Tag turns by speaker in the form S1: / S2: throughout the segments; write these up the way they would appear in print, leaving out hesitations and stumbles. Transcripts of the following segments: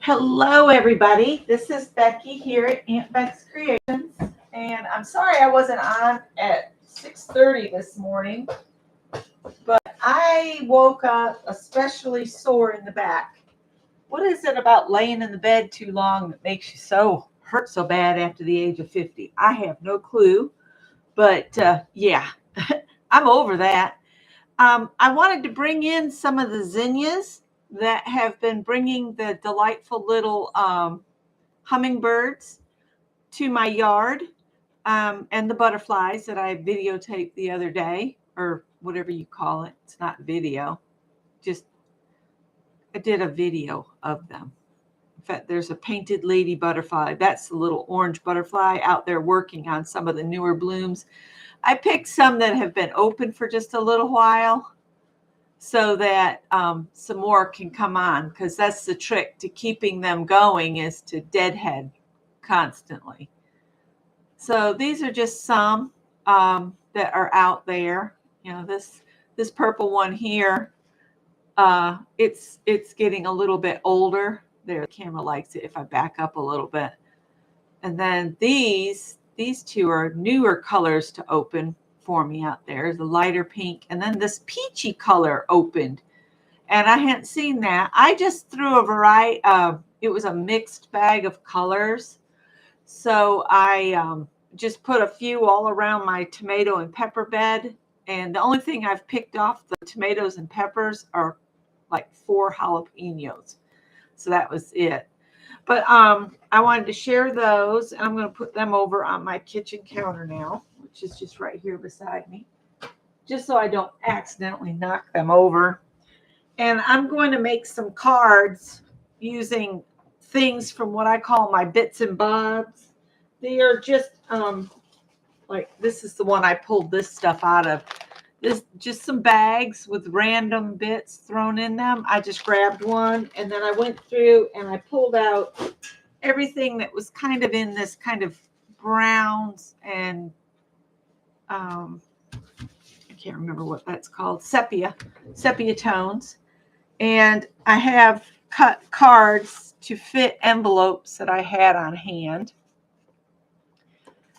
S1: Hello, everybody. This is Becky here at Aunt Beck's Creations, and I'm sorry I wasn't on at 6:30 this morning, but I woke up especially sore in the back. What is it about laying in the bed too long that makes you so hurt so bad after the age of 50? I have no clue, but yeah, I'm over that. I wanted to bring in some of the zinnias that have been bringing the delightful little hummingbirds to my yard, and the butterflies that I videotaped the other day, or whatever you call it. It's not video, just I did a video of them. In fact, there's a painted lady butterfly. That's the little orange butterfly out there working on some of the newer blooms. I picked some that have been open for just a little while so that some more can come on, because that's the trick to keeping them going, is to deadhead constantly. So these are just some that are out there. This purple one here, it's getting a little bit older. There, the camera likes it if I back up a little bit. And then these two are newer colors to open for me out there. The lighter pink, and then this peachy color opened, and I hadn't seen that. I just threw a variety. It was a mixed bag of colors, so I just put a few all around my tomato and pepper bed. And the only thing I've picked off the tomatoes and peppers are like 4 jalapenos. So that was it. But I wanted to share those, and I'm going to put them over on my kitchen counter now, which is just right here beside me, just so I don't accidentally knock them over. And I'm going to make some cards using things from what I call my bits and bobs. They are just like, this is the one I pulled this stuff out of. This just some bags with random bits thrown in them. I just grabbed one, and then I went through and I pulled out everything that was kind of in this kind of browns and I can't remember what that's called, sepia tones. And I have cut cards to fit envelopes that I had on hand.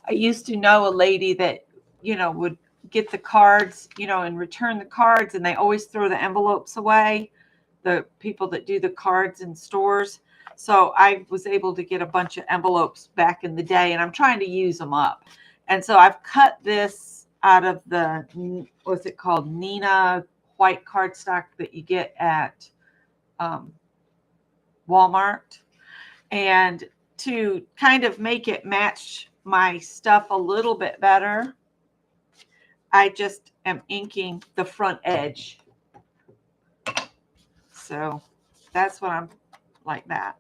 S1: I used to know a lady that, would get the cards, and return the cards, and they always throw the envelopes away, the people that do the cards in stores. So I was able to get a bunch of envelopes back in the day, and I'm trying to use them up. And so I've cut this out of the, what's it called, Nina white cardstock that you get at Walmart. And to kind of make it match my stuff a little bit better, I just am inking the front edge. So that's what I'm like that.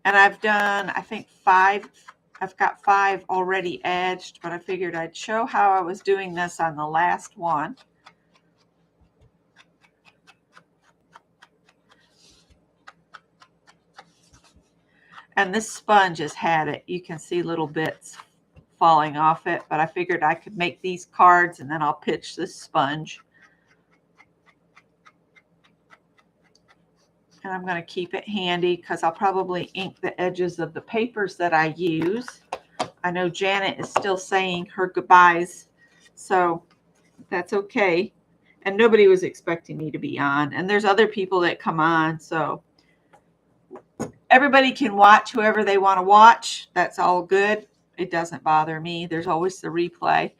S1: And I've done, I think 5. I've got 5 already edged, but I figured I'd show how I was doing this on the last one. And this sponge has had it. You can see little bits falling off it, but I figured I could make these cards and then I'll pitch this sponge. And I'm going to keep it handy because I'll probably ink the edges of the papers that I use. I know Janet is still saying her goodbyes, so that's okay. And nobody was expecting me to be on. And there's other people that come on, so everybody can watch whoever they want to watch. That's all good. It doesn't bother me. There's always the replay.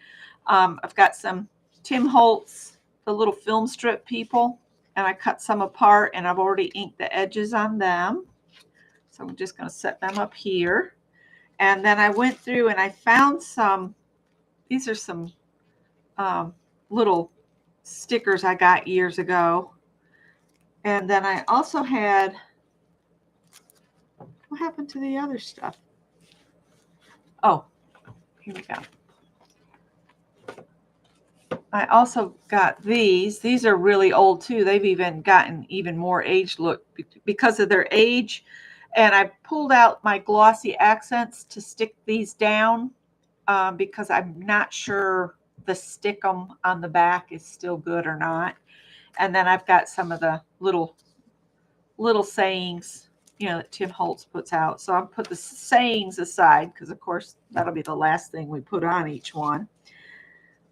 S1: I've got some Tim Holtz, the little film strip people, and I cut some apart, and I've already inked the edges on them. So I'm just going to set them up here. And then I went through and I found some, these are some little stickers I got years ago. And then I also had, what happened to the other stuff? Oh, here we go. I also got these. These are really old too. They've even gotten even more aged look because of their age. And I pulled out my glossy accents to stick these down because I'm not sure the stickum on the back is still good or not. And then I've got some of the little sayings that Tim Holtz puts out. So I'll put the sayings aside because, of course, that'll be the last thing we put on each one.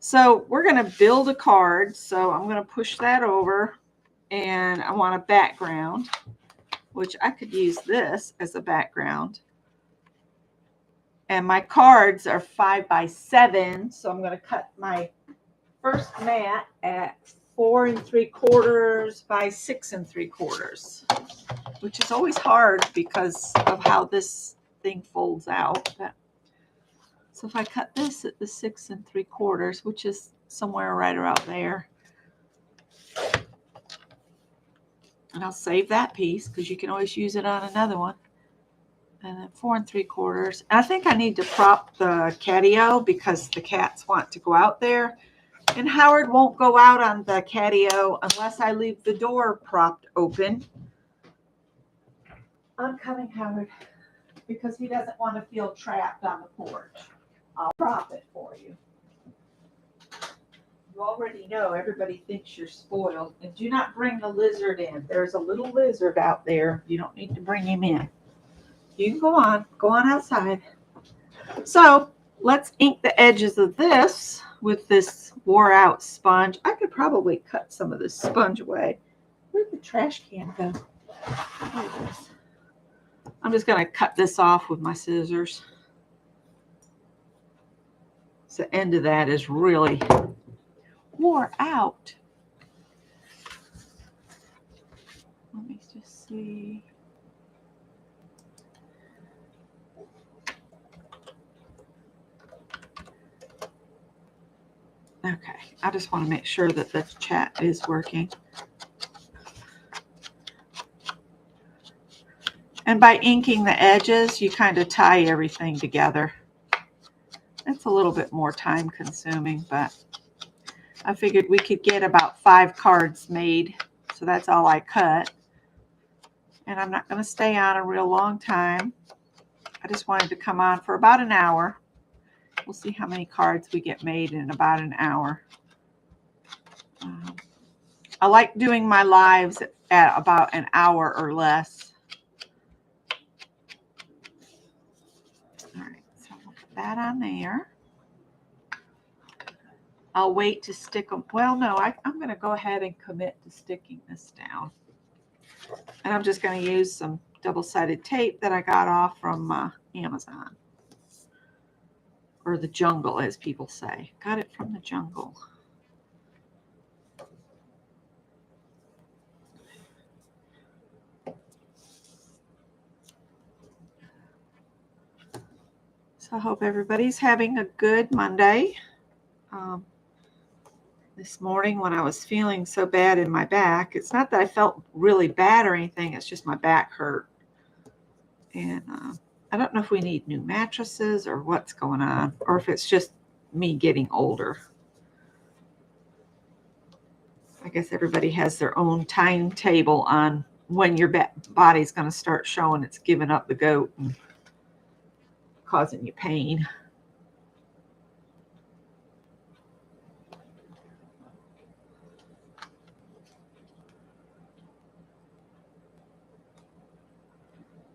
S1: So we're going to build a card. So I'm going to push that over, and I want a background, which I could use this as a background. And my cards are 5 by 7. So I'm going to cut my first mat at 4 3/4 by 6 3/4, which is always hard because of how this thing folds out. So if I cut this at the 6 3/4, which is somewhere right around there, and I'll save that piece because you can always use it on another one. And then 4 3/4. And I think I need to prop the catio because the cats want to go out there. And Howard won't go out on the catio unless I leave the door propped open. I'm coming, Howard, because he doesn't want to feel trapped on the porch. I'll prop it for you. You already know everybody thinks you're spoiled. And do not bring the lizard in. There's a little lizard out there. You don't need to bring him in. You can go on outside. So let's ink the edges of this with this wore out sponge. I could probably cut some of this sponge away. Where'd the trash can go? There it is. I'm just going to cut this off with my scissors. So the end of that is really wore out. Let me just see. Okay, I just want to make sure that the chat is working. And by inking the edges, you kind of tie everything together. It's a little bit more time consuming, but I figured we could get about 5 cards made. So that's all I cut. And I'm not going to stay on a real long time. I just wanted to come on for about an hour. We'll see how many cards we get made in about an hour. I like doing my lives at about an hour or less. All right, so we'll put that on there. I'll wait to stick them. Well, no, I'm going to go ahead and commit to sticking this down. And I'm just going to use some double-sided tape that I got off from Amazon. Or the jungle, as people say. Got it from the jungle. So I hope everybody's having a good Monday. This morning when I was feeling so bad in my back, it's not that I felt really bad or anything, it's just my back hurt. And I don't know if we need new mattresses or what's going on, or if it's just me getting older. I guess everybody has their own timetable on when your body's going to start showing it's giving up the goat and causing you pain.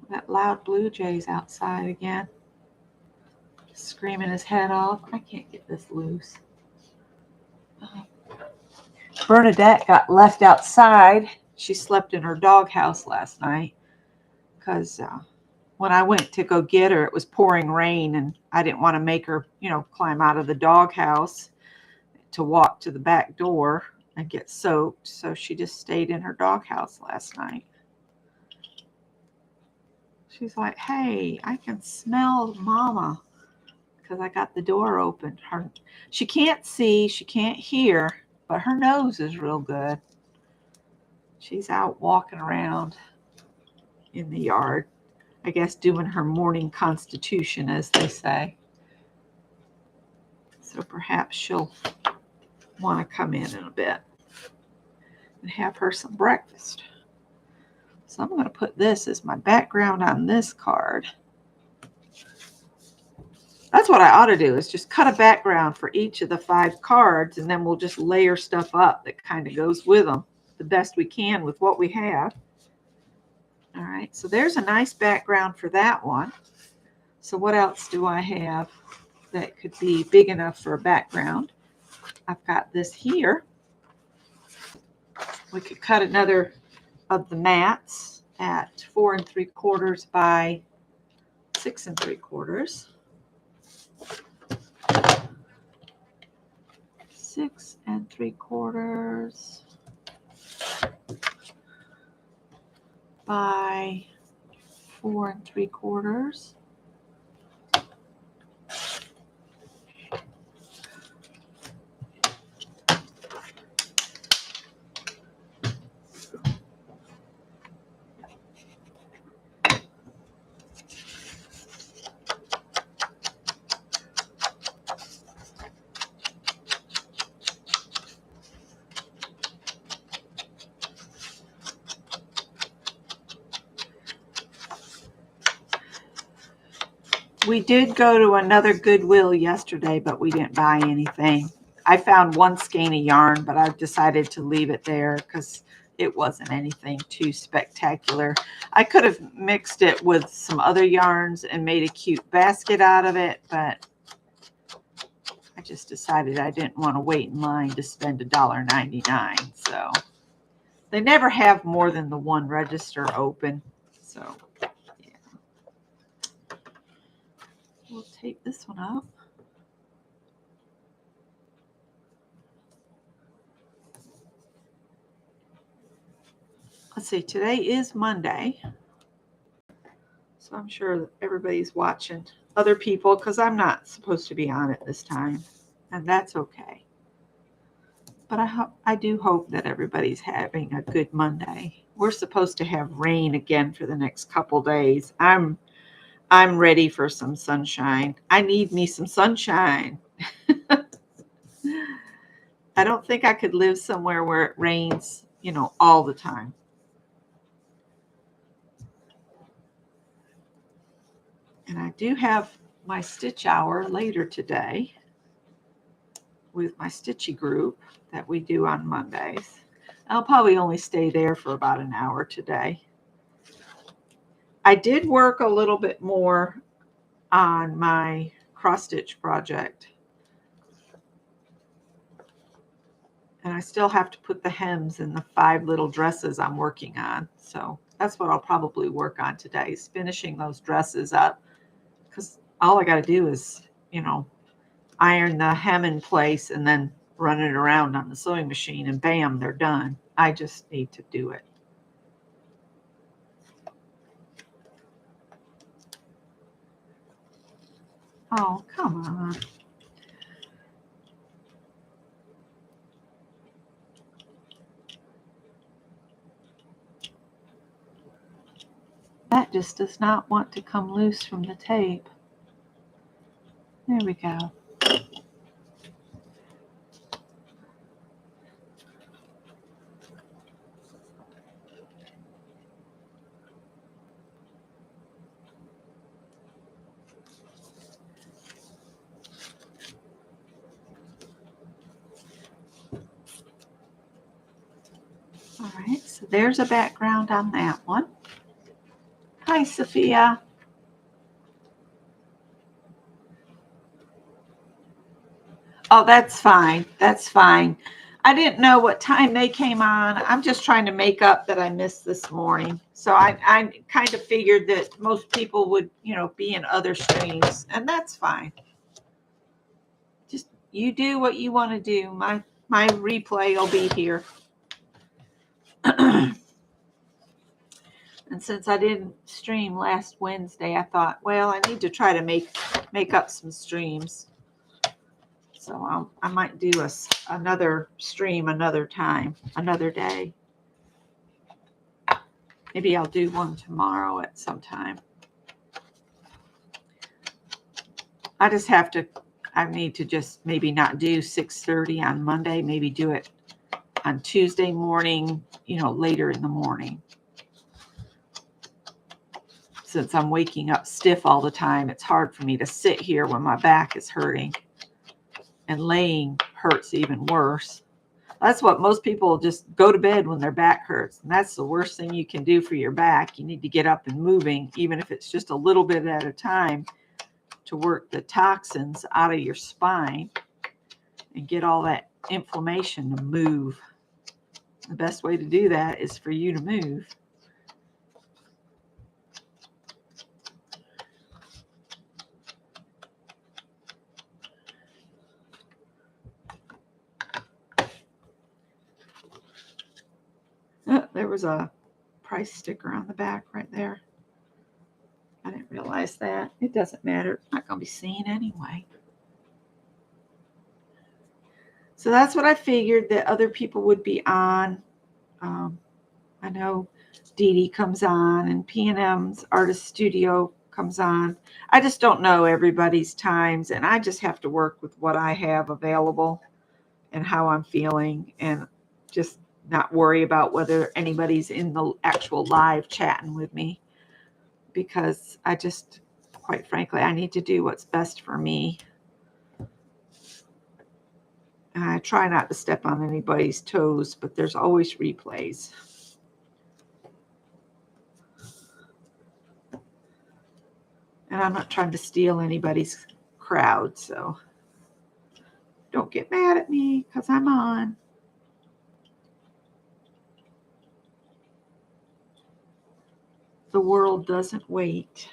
S1: That loud blue jay's outside again, screaming his head off. I can't get this loose. Bernadette got left outside. She slept in her doghouse last night because when I went to go get her, it was pouring rain, and I didn't want to make her, climb out of the doghouse to walk to the back door and get soaked. So she just stayed in her doghouse last night. She's like, hey, I can smell Mama because I got the door open. She can't see, she can't hear, but her nose is real good. She's out walking around in the yard, I guess doing her morning constitution, as they say. So perhaps she'll want to come in a bit and have her some breakfast. So I'm going to put this as my background on this card. That's what I ought to do, is just cut a background for each of the 5 cards, and then we'll just layer stuff up that kind of goes with them the best we can with what we have. All right. right, so there's a nice background for that one. So what else do I have that could be big enough for a background? I've got this here. We could cut another of the mats at 4 3/4 by 6 3/4. 6 3/4 by 4 3/4. We did go to another Goodwill yesterday, but we didn't buy anything. I found one skein of yarn, but I decided to leave it there because it wasn't anything too spectacular. I could have mixed it with some other yarns and made a cute basket out of it, but I just decided I didn't want to wait in line to spend $1.99. So they never have more than the one register open. So we'll tape this one up. Let's see, today is Monday. So I'm sure everybody's watching other people because I'm not supposed to be on it this time. And that's okay. But I do hope that everybody's having a good Monday. We're supposed to have rain again for the next couple days. I'm ready for some sunshine. I need me some sunshine. I don't think I could live somewhere where it rains, all the time. And I do have my stitch hour later today with my stitchy group that we do on Mondays. I'll probably only stay there for about an hour today. I did work a little bit more on my cross stitch project. And I still have to put the hems in the 5 little dresses I'm working on. So that's what I'll probably work on today, is finishing those dresses up. Because all I got to do is, iron the hem in place and then run it around on the sewing machine and bam, they're done. I just need to do it. Oh, come on. That just does not want to come loose from the tape. There we go. All right, so there's a background on that one. Hi, Sophia. Oh, that's fine. That's fine. I didn't know what time they came on. I'm just trying to make up that I missed this morning. So I kind of figured that most people would, be in other streams, and that's fine. Just you do what you want to do. My replay will be here. And since I didn't stream last Wednesday, I thought, well, I need to try to make up some streams. So I might do another stream another time, another day. Maybe I'll do one tomorrow at some time. I need to just maybe not do 6:30 on Monday, maybe do it on Tuesday morning, later in the morning. Since I'm waking up stiff all the time, it's hard for me to sit here when my back is hurting. And laying hurts even worse. That's what most people just go to bed when their back hurts. And that's the worst thing you can do for your back. You need to get up and moving, even if it's just a little bit at a time, to work the toxins out of your spine and get all that inflammation to move. The best way to do that is for you to move. Oh, there was a price sticker on the back right there. I didn't realize that. It doesn't matter. It's not going to be seen anyway. So that's what I figured that other people would be on. I know Dee Dee comes on and P&M's Artist Studio comes on. I just don't know everybody's times, and I just have to work with what I have available and how I'm feeling, and just not worry about whether anybody's in the actual live chatting with me, because I just, quite frankly, I need to do what's best for me. And I try not to step on anybody's toes, but there's always replays. And I'm not trying to steal anybody's crowd, so don't get mad at me because I'm on. The world doesn't wait.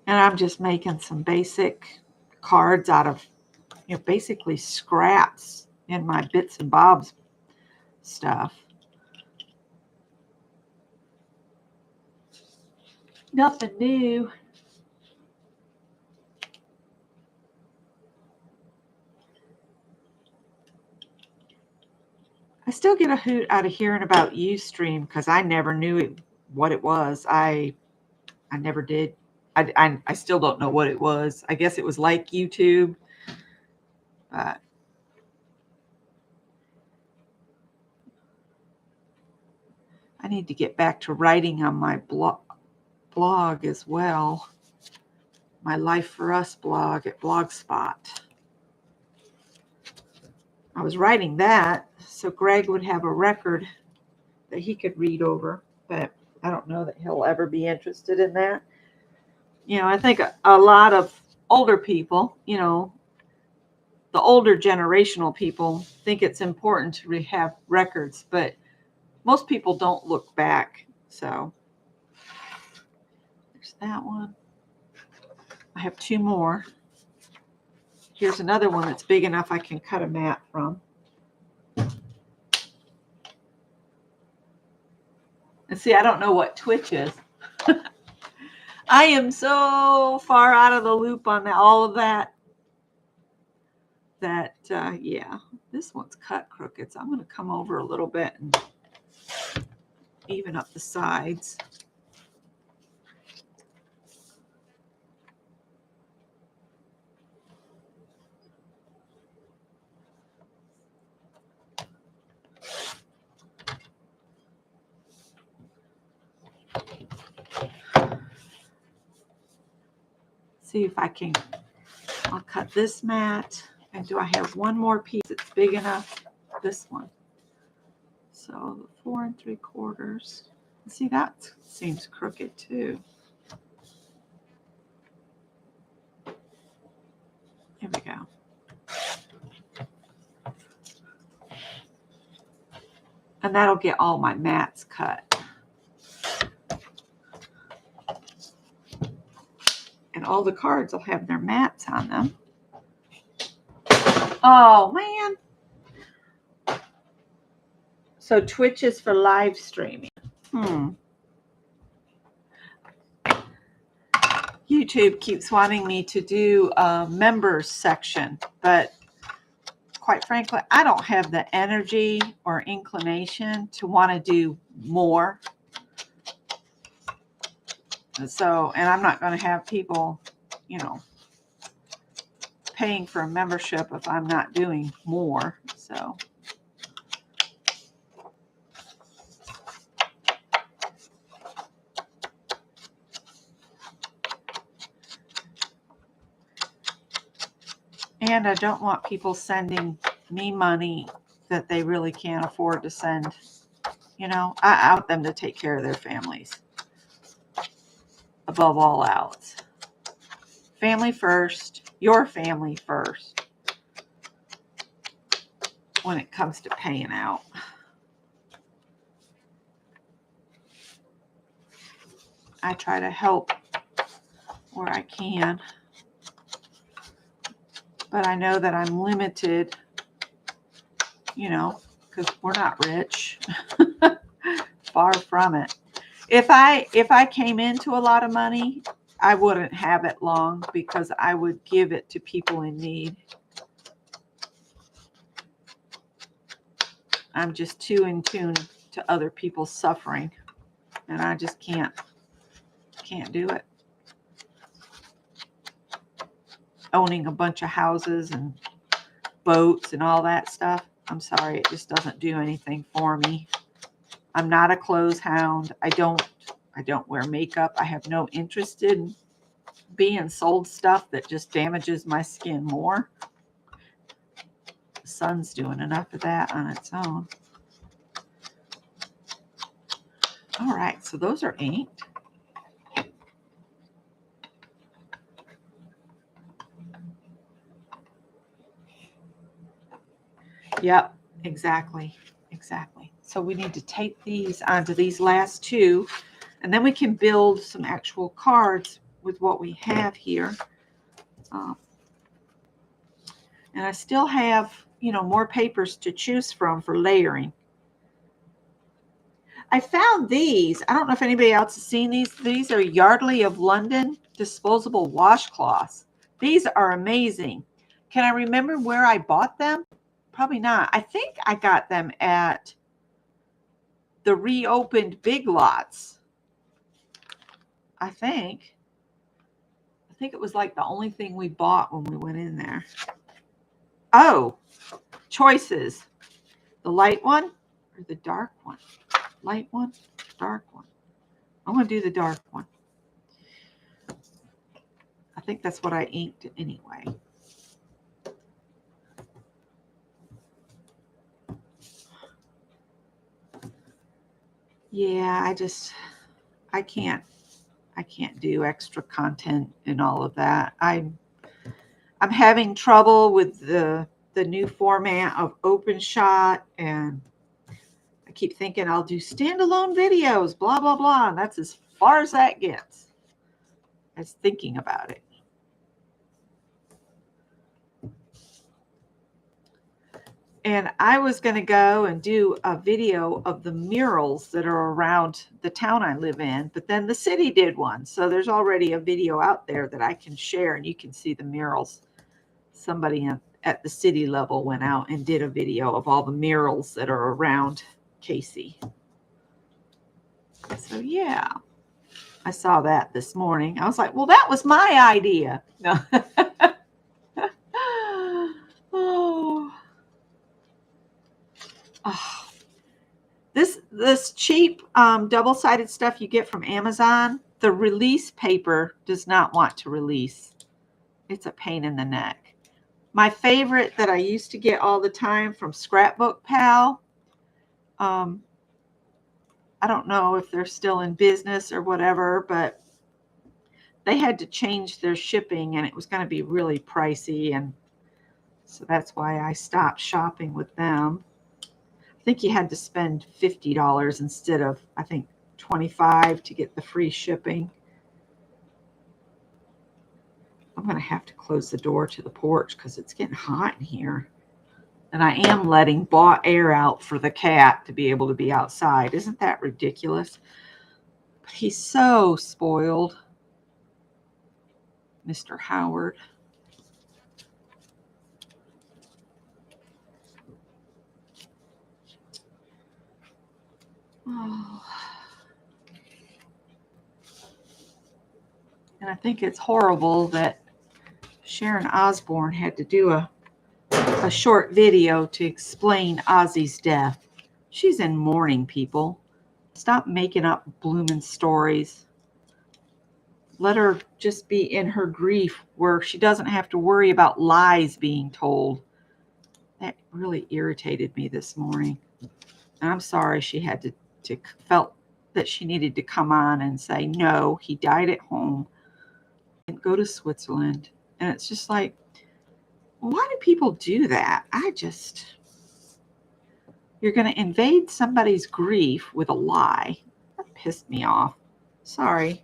S1: And I'm just making some basic cards out of, basically scraps in my bits and bobs stuff. Nothing new. I still get a hoot out of hearing about Ustream because I never knew what it was. I never did. I still don't know what it was. I guess it was like YouTube. I need to get back to writing on my blog as well. My Life for Us blog at Blogspot. I was writing that so Greg would have a record that he could read over, but I don't know that he'll ever be interested in that. I think a lot of older people, the older generational people think it's important to have records, but most people don't look back. So there's that one. I have two more. Here's another one that's big enough I can cut a mat from. And see, I don't know what Twitch is. I am so far out of the loop on all of that. Yeah, this one's cut crooked. So I'm going to come over a little bit and even up the sides. See if I can, I'll cut this mat. And do I have one more piece that's big enough? This one. So 4 3/4. See, that seems crooked too. Here we go. And that'll get all my mats cut. And all the cards will have their mats on them. Oh, man. So Twitch is for live streaming. YouTube keeps wanting me to do a members section, but quite frankly, I don't have the energy or inclination to want to do more. So, and I'm not going to have people, paying for a membership if I'm not doing more. So, And I don't want people sending me money that they really can't afford to send. You know, I want them to take care of their families. Above all else. Family first. Your family first. When it comes to paying out. I try to help where I can. But I know that I'm limited, you know, because we're not rich. Far from it. If I came into a lot of money, I wouldn't have it long because I would give it to people in need. I'm just too in tune to other people's suffering, and I just can't do it. Owning a bunch of houses and boats and all that stuff, I'm sorry, it just doesn't do anything for me. I'm not a clothes hound. I don't wear makeup. I have no interest in being sold stuff that just damages my skin more. The sun's doing enough of that on its own. All right, so those are inked. Yep, exactly. So we need to take these onto these last two, and then we can build some actual cards with what we have here. And I still have, you know, more papers to choose from for layering. I found these. I don't know if anybody else has seen these. These are Yardley of London disposable washcloths. These are amazing. Can I remember where I bought them? Probably not. I think I got them at the reopened Big Lots. I think it was like the only thing we bought when we went in there. Oh, choices. The light one or the dark one? Light one, dark one. I'm going to do the dark one. I think that's what I inked anyway. Yeah, I can't do extra content and all of that. I'm having trouble with the new format of open shot, and I keep thinking I'll do standalone videos, blah blah blah, and that's as far as that gets. As thinking about it. And I was going to go and do a video of the murals that are around the town I live in, but then the city did one. So there's already a video out there that I can share, and you can see the murals. Somebody at the city level went out and did a video of all the murals that are around Casey. So yeah, I saw that this morning. I was like, well, that was my idea. No. Oh, this cheap double-sided stuff you get from Amazon, the release paper does not want to release. It's a pain in the neck. My favorite that I used to get all the time from Scrapbook Pal, I don't know if they're still in business or whatever, but they had to change their shipping and it was going to be really pricey, and so that's why I stopped shopping with them. I think you had to spend $50 instead of, I think, $25 to get the free shipping. I'm going to have to close the door to the porch because it's getting hot in here. And I am letting bought air out for the cat to be able to be outside. Isn't that ridiculous? But he's so spoiled, Mr. Howard. Oh. And I think it's horrible that Sharon Osbourne had to do a short video to explain Ozzy's death. She's in mourning, people. Stop making up blooming stories. Let her just be in her grief where she doesn't have to worry about lies being told. That really irritated me this morning. And I'm sorry she had to felt that she needed to come on and say, no, he died at home and go to Switzerland. And it's just like, why do people do that? You're going to invade somebody's grief with a lie. That pissed me off. Sorry.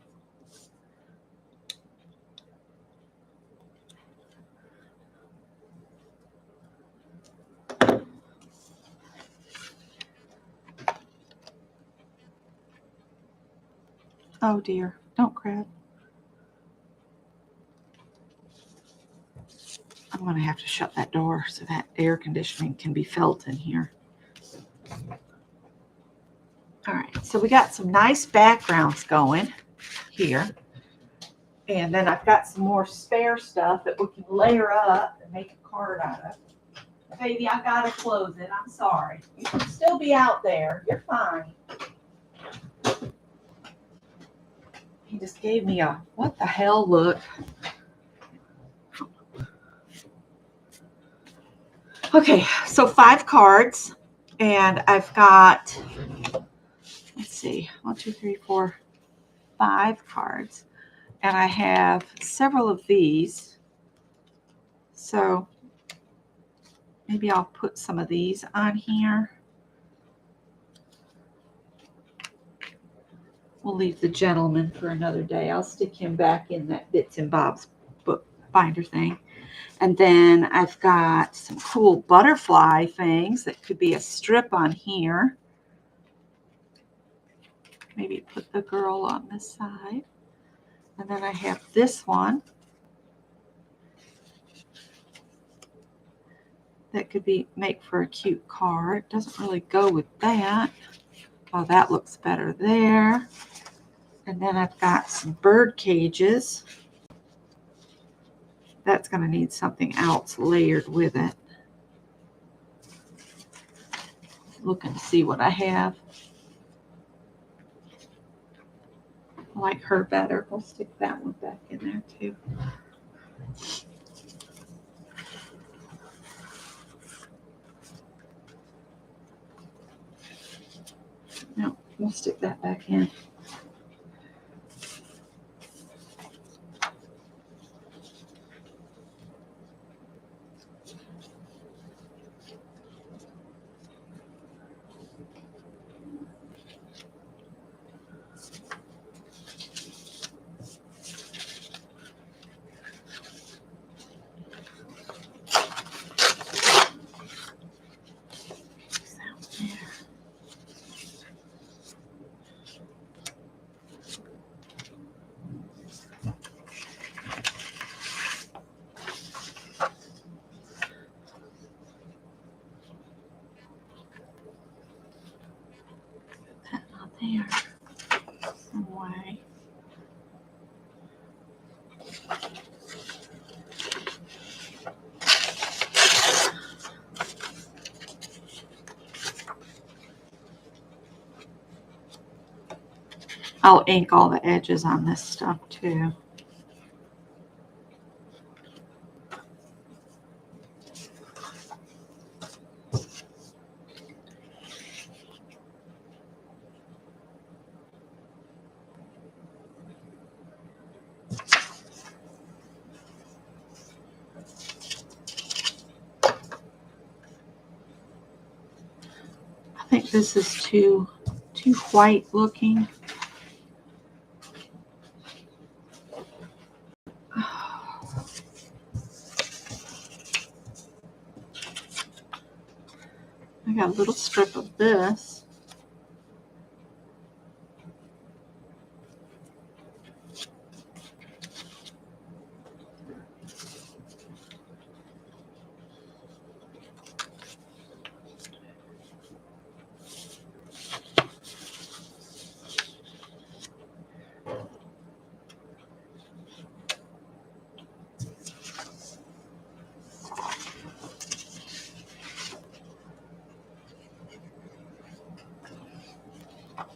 S1: Oh dear, don't grab. I'm going to have to shut that door so that air conditioning can be felt in here. All right, so we got some nice backgrounds going here. And then I've got some more spare stuff that we can layer up and make a card out of. Baby, I got to close it. I'm sorry. You can still be out there. You're fine. He just gave me a what the hell look. Okay, so 5 cards. And I've got, let's see, 1, 2, 3, 4, 5 cards. And I have several of these. So maybe I'll put some of these on here. We'll leave the gentleman for another day. I'll stick him back in that Bits and Bob's book binder thing. And then I've got some cool butterfly things that could be a strip on here. Maybe put the girl on this side. And then I have this one that could be make for a cute card. Doesn't really go with that. Oh, that looks better there. And then I've got some bird cages. That's going to need something else layered with it. Looking to see what I have. I like her better. We'll stick that one back in there too. No, we'll stick that back in. There, some way. I'll ink all the edges on this stuff too. I think this is too white looking. I got a little strip of this.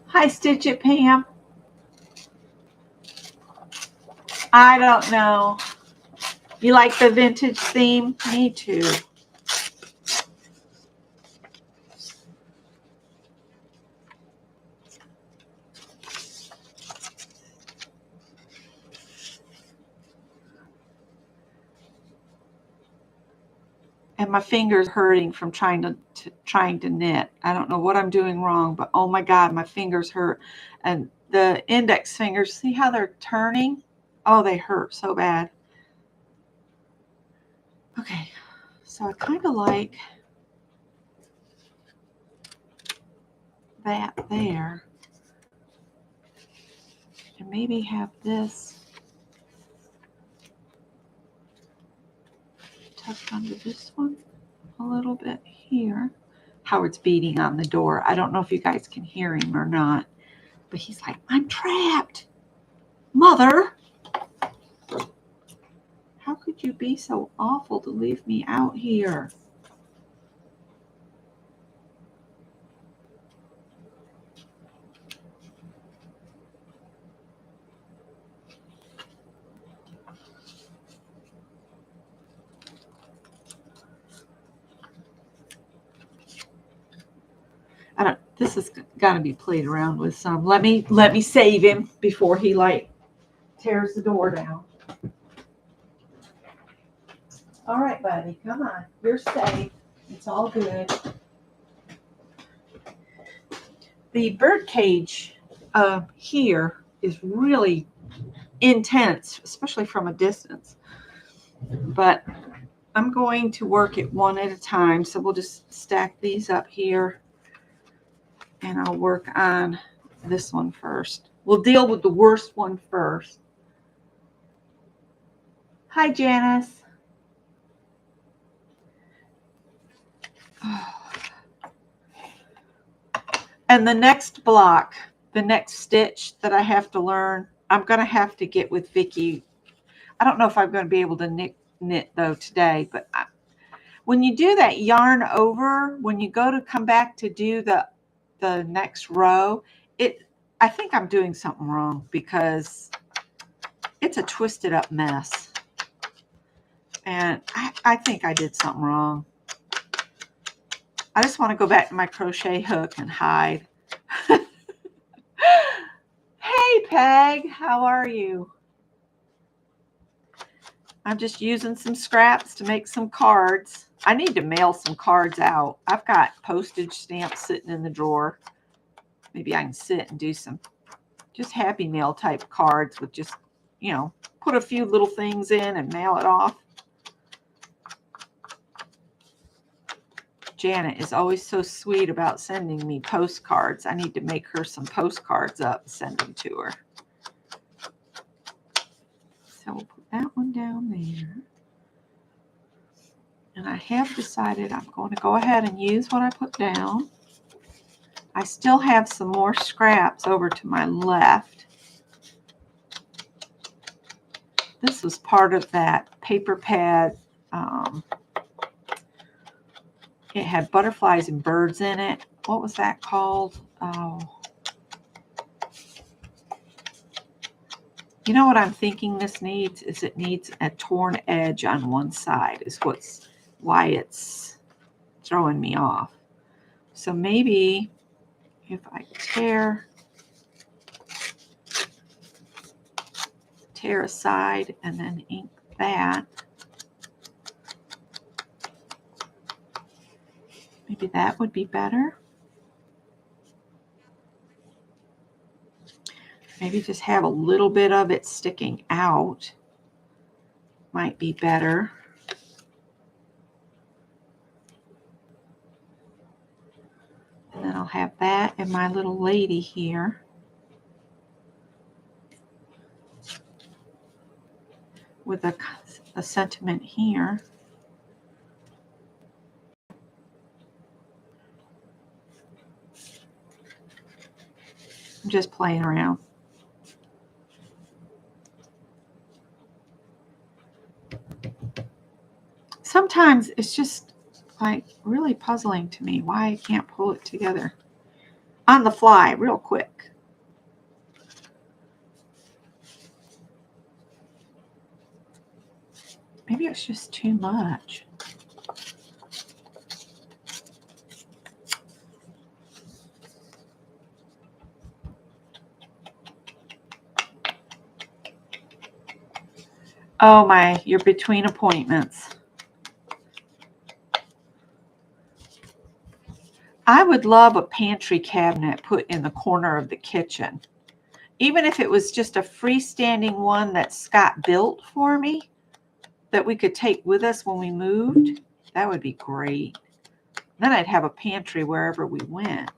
S1: Hi, Stitch It, Pam. I don't know. You like the vintage theme? Me too. And my fingers hurting from trying to knit. I don't know what I'm doing wrong, but oh my God, my fingers hurt. And the index fingers, see how they're turning? Oh, they hurt so bad. Okay, so I kind of like that there. And maybe have this tucked under this one a little bit here. Howard's beating on the door. I don't know if you guys can hear him or not, but he's like, I'm trapped. Mother, how could you be so awful to leave me out here? This has got to be played around with some. Let me save him before he like tears the door down. All right, buddy, come on. You're safe. It's all good. The bird cage here is really intense, especially from a distance. But I'm going to work it one at a time. So we'll just stack these up here. And I'll work on this one first. We'll deal with the worst one first. Hi, Janice. And the next block, the next stitch that I have to learn, I'm going to have to get with Vicki. I don't know if I'm going to be able to knit though today, but when you do that yarn over, when you go to come back to do the next row, I think I'm doing something wrong because it's a twisted up mess. And I think I did something wrong. I just want to go back to my crochet hook and hide. Hey, Peg, how are you? I'm just using some scraps to make some cards. I need to mail some cards out. I've got postage stamps sitting in the drawer. Maybe I can sit and do some just Happy Mail type cards with just, put a few little things in and mail it off. Janet is always so sweet about sending me postcards. I need to make her some postcards up and send them to her. So we'll put that one down there. And I have decided I'm going to go ahead and use what I put down. I still have some more scraps over to my left. This was part of that paper pad. It had butterflies and birds in it. What was that called? Oh. You know what I'm thinking this needs? Is it needs a torn edge on one side is why it's throwing me off. So maybe if I tear aside and then ink that, maybe that would be better. Maybe just have a little bit of it sticking out might be better. And then I'll have that and my little lady here. With a sentiment here. I'm just playing around. Sometimes it's just like really puzzling to me why I can't pull it together on the fly real quick. Maybe it's just too much. Oh my, you're between appointments. I would love a pantry cabinet put in the corner of the kitchen. Even if it was just a freestanding one that Scott built for me that we could take with us when we moved, that would be great. Then I'd have a pantry wherever we went.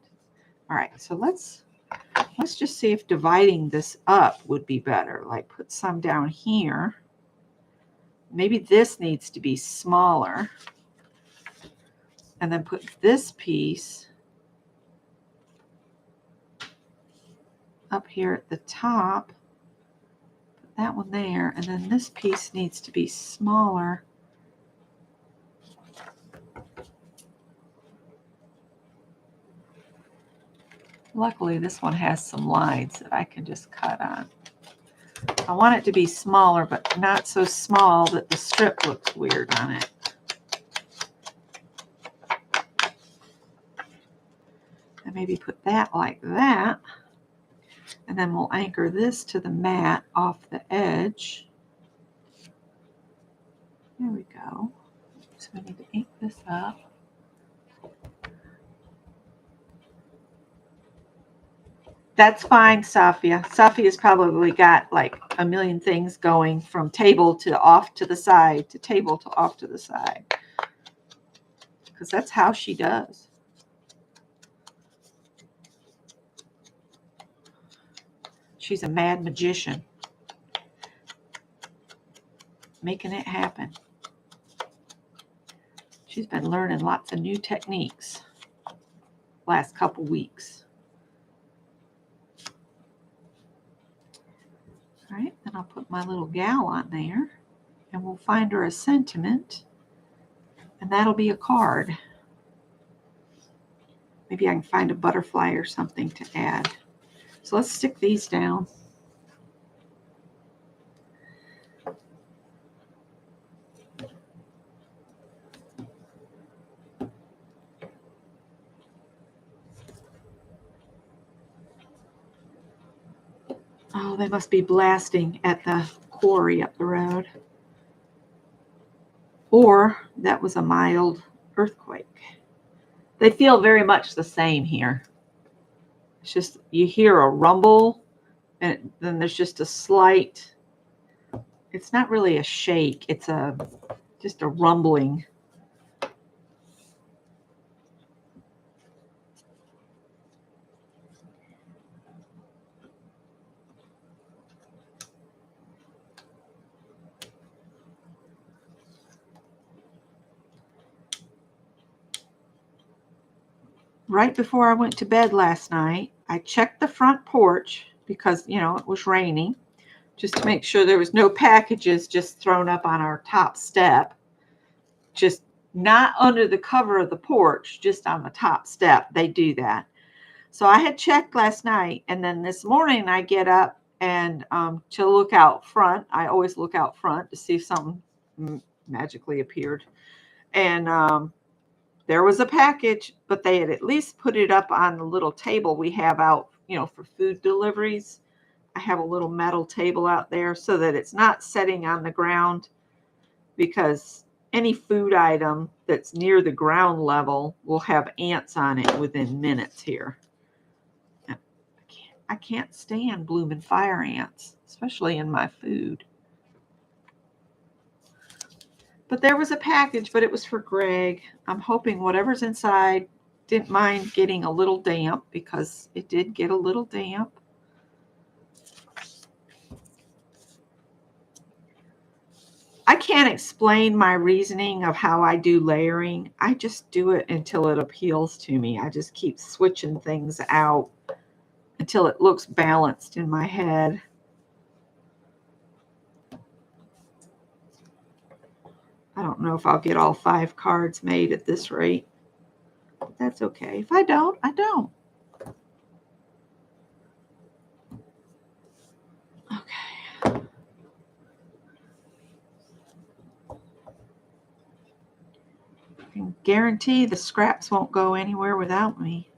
S1: All right, so let's just see if dividing this up would be better. Like put some down here. Maybe this needs to be smaller. And then put this piece up here at the top. Put that one there. And then this piece needs to be smaller. Luckily, this one has some lines that I can just cut on. I want it to be smaller, but not so small that the strip looks weird on it. And maybe put that like that. And then we'll anchor this to the mat off the edge. There we go. So we need to ink this up. That's fine, Safia. Safia's probably got like a million things going from table to off to the side to table to off to the side. Because that's how she does. She's a mad magician. Making it happen. She's been learning lots of new techniques last couple weeks. All right, then I'll put my little gal on there and we'll find her a sentiment and that'll be a card. Maybe I can find a butterfly or something to add. So let's stick these down. Oh, they must be blasting at the quarry up the road. Or that was a mild earthquake. They feel very much the same here. It's just you hear a rumble and then there's just a slight, it's not really a shake, it's just a rumbling. Right before I went to bed last night, I checked the front porch because, you know, it was raining, just to make sure there was no packages just thrown up on our top step. Just not under the cover of the porch, just on the top step. They do that. So I had checked last night, and then this morning I get up and to look out front. I always look out front to see if something magically appeared. And there was a package, but they had at least put it up on the little table we have out, you know, for food deliveries. I have a little metal table out there so that it's not setting on the ground, because any food item that's near the ground level will have ants on it within minutes here. I can't stand blooming fire ants, especially in my food. But there was a package, but it was for Greg. I'm hoping whatever's inside didn't mind getting a little damp, because it did get a little damp. I can't explain my reasoning of how I do layering. I just do it until it appeals to me. I just keep switching things out until it looks balanced in my head. I don't know if I'll get all 5 cards made at this rate, but that's okay. If I don't, I don't. Okay. can guarantee the scraps won't go anywhere without me.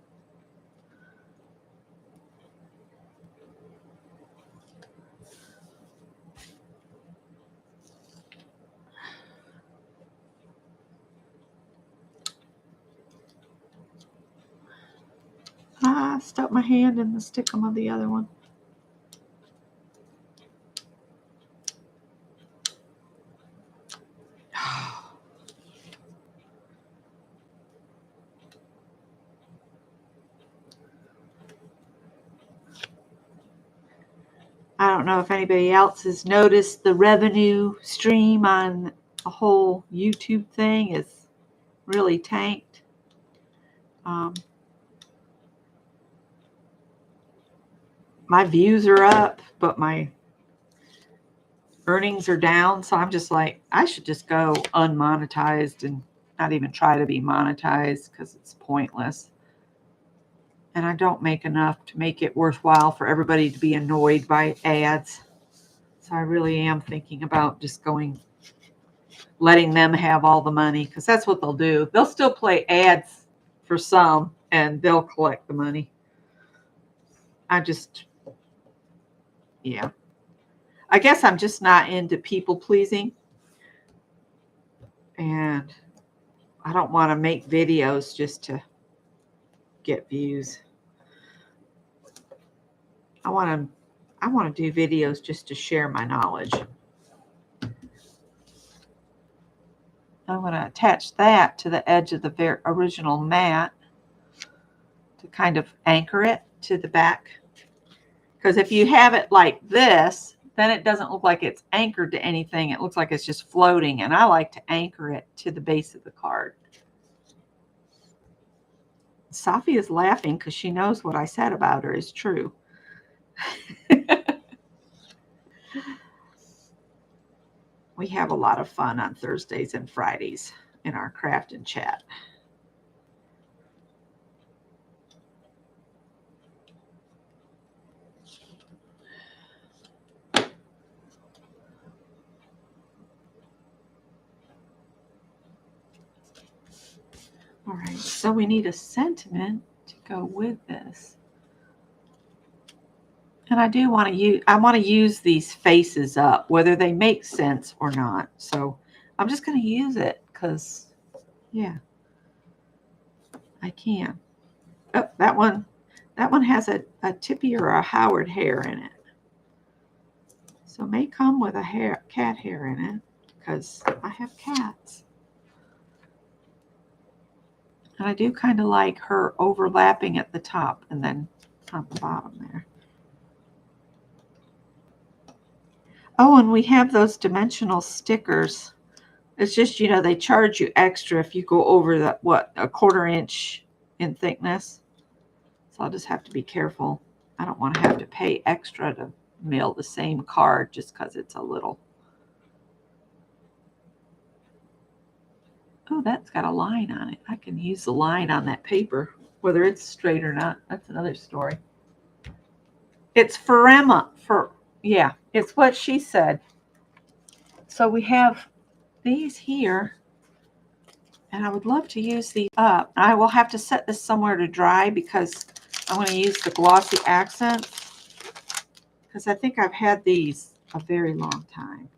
S1: I stuck my hand in the stickum of the other one. I don't know if anybody else has noticed the revenue stream on the whole YouTube thing is really tanked. My views are up, but my earnings are down. So I'm just like, I should just go unmonetized and not even try to be monetized because it's pointless. And I don't make enough to make it worthwhile for everybody to be annoyed by ads. So I really am thinking about just letting them have all the money, because that's what they'll do. They'll still play ads for some and they'll collect the money. Yeah. I guess I'm just not into people pleasing. And I don't want to make videos just to get views. I want to do videos just to share my knowledge. I'm going to attach that to the edge of the original mat to kind of anchor it to the back. Because if you have it like this, then it doesn't look like it's anchored to anything. It looks like it's just floating. And I like to anchor it to the base of the card. Safi is laughing because she knows what I said about her is true. We have a lot of fun on Thursdays and Fridays in our craft and chat. All right, so we need a sentiment to go with this. And I do want to use these faces up, whether they make sense or not. So I'm just going to use it because, yeah, I can. Oh, that one has a Tippy or a Howard hair in it. So it may come with a cat hair in it because I have cats. And I do kind of like her overlapping at the top and then on the bottom there. Oh, and we have those dimensional stickers. It's just, they charge you extra if you go over a 1/4 inch in thickness. So I'll just have to be careful. I don't want to have to pay extra to mail the same card just because it's a little. Oh, that's got a line on it. I can use the line on that paper, whether it's straight or not. That's another story. It's for Emma. Yeah, it's what she said. So we have these here, and I would love to use these up. I will have to set this somewhere to dry because I'm going to use the glossy accents because I think I've had these a very long time.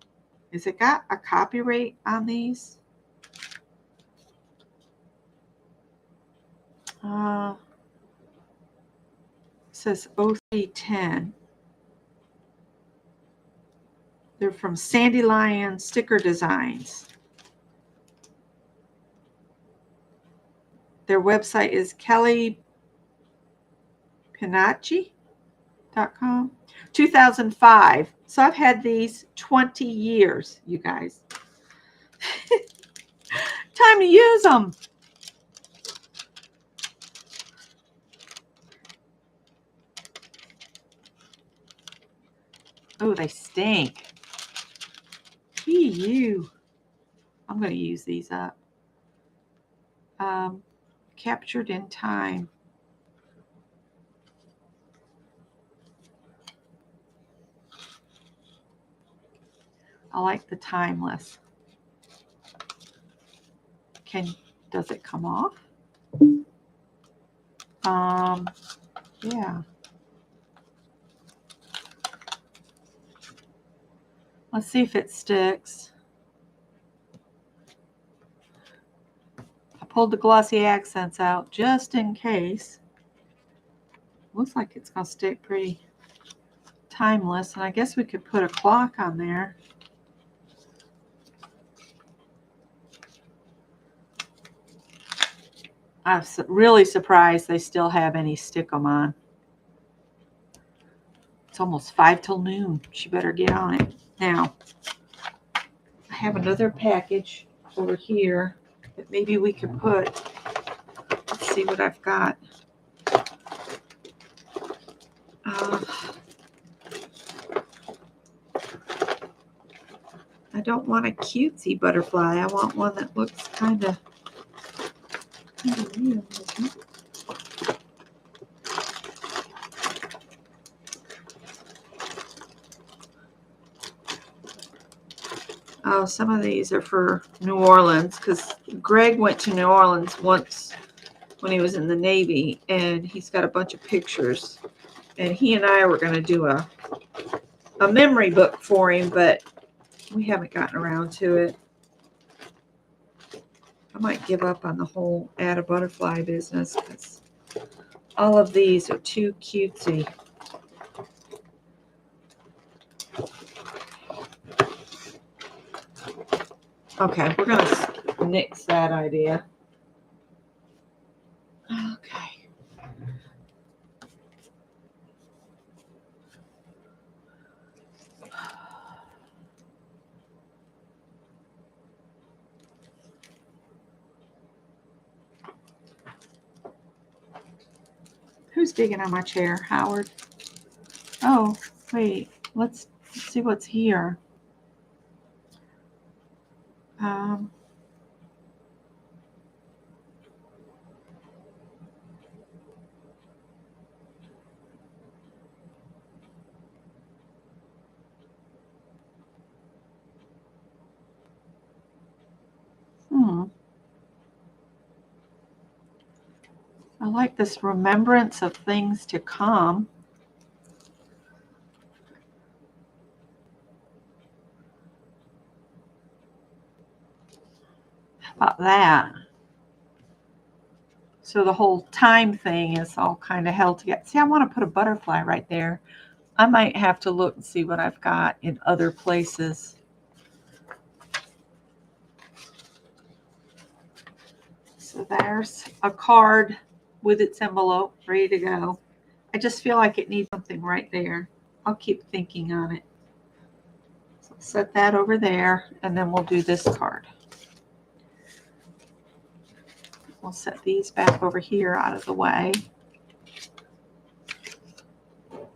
S1: Is it got a copyright on these? It says 0310. They're from Sandy Lion Sticker Designs. Their website is kellypinacci.com. 2005. So I've had these 20 years, you guys. Time to use them. Oh, they stink. Ew. I'm going to use these up. Captured in time. I like the timeless. Does it come off? Yeah. Let's see if it sticks. I pulled the glossy accents out just in case. Looks like it's going to stick pretty timeless. And I guess we could put a clock on there. I'm really surprised they still have any stick-em on. It's almost 5 till noon. She better get on it. Now, I have another package over here that maybe we could put. Let's see what I've got. I don't want a cutesy butterfly. I want one that looks kind of real. Oh, some of these are for New Orleans because Greg went to New Orleans once when he was in the Navy, and he's got a bunch of pictures. And he and I were going to do a memory book for him, but we haven't gotten around to it. I might give up on the whole add a butterfly business because all of these are too cutesy. Okay, we're going to nix that idea. Okay. Who's digging on my chair? Howard? Oh, wait. Let's see what's here. I like this remembrance of things to come. How about that? So the whole time thing is all kind of held together. See, I want to put a butterfly right there. I might have to look and see what I've got in other places. So there's a card with its envelope ready to go. I just feel like it needs something right there. I'll keep thinking on it. So set that over there, and then we'll do this card. We'll set these back over here out of the way. And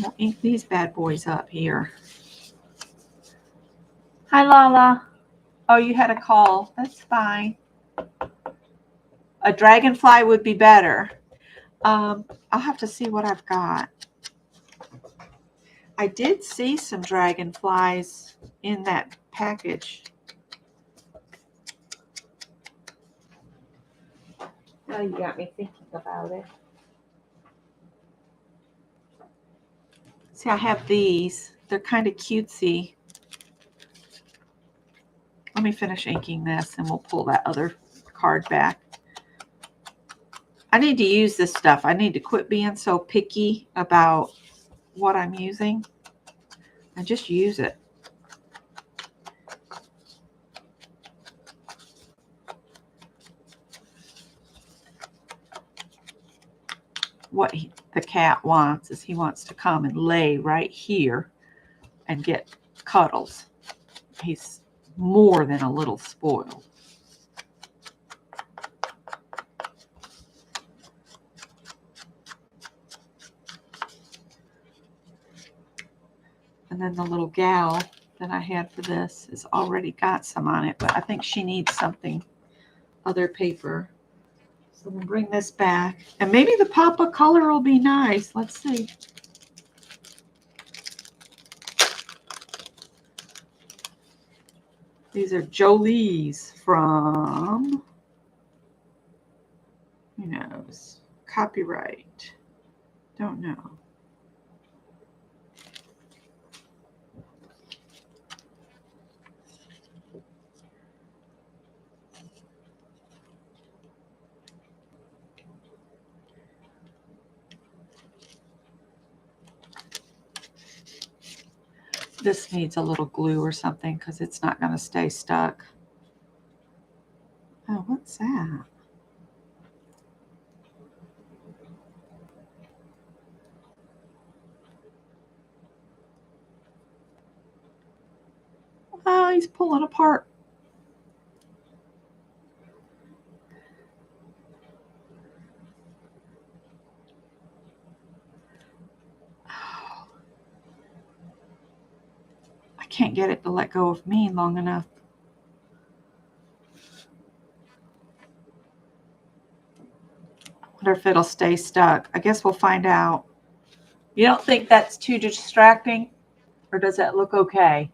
S1: we'll ink these bad boys up here. Hi, Lala. Oh, you had a call. That's fine. A dragonfly would be better. I'll have to see what I've got. I did see some dragonflies in that package. Now you got me thinking about it. See, I have these. They're kind of cutesy. Let me finish inking this and we'll pull that other card back. I need to use this stuff. I need to quit being so picky about what I'm using. I just use it. What the cat wants is he wants to come and lay right here and get cuddles. He's more than a little spoiled. And then the little gal that I had for this has already got some on it, but I think she needs something, other paper. So we'll bring this back. And maybe the pop-up color will be nice. Let's see. These are Jolie's from, who knows, copyright, don't know. This needs a little glue or something because it's not going to stay stuck. Oh, what's that? Oh, he's pulling apart. Oh, I can't get it to let go of me long enough. I wonder if it'll stay stuck. I guess we'll find out. You don't think that's too distracting? Or does that look okay?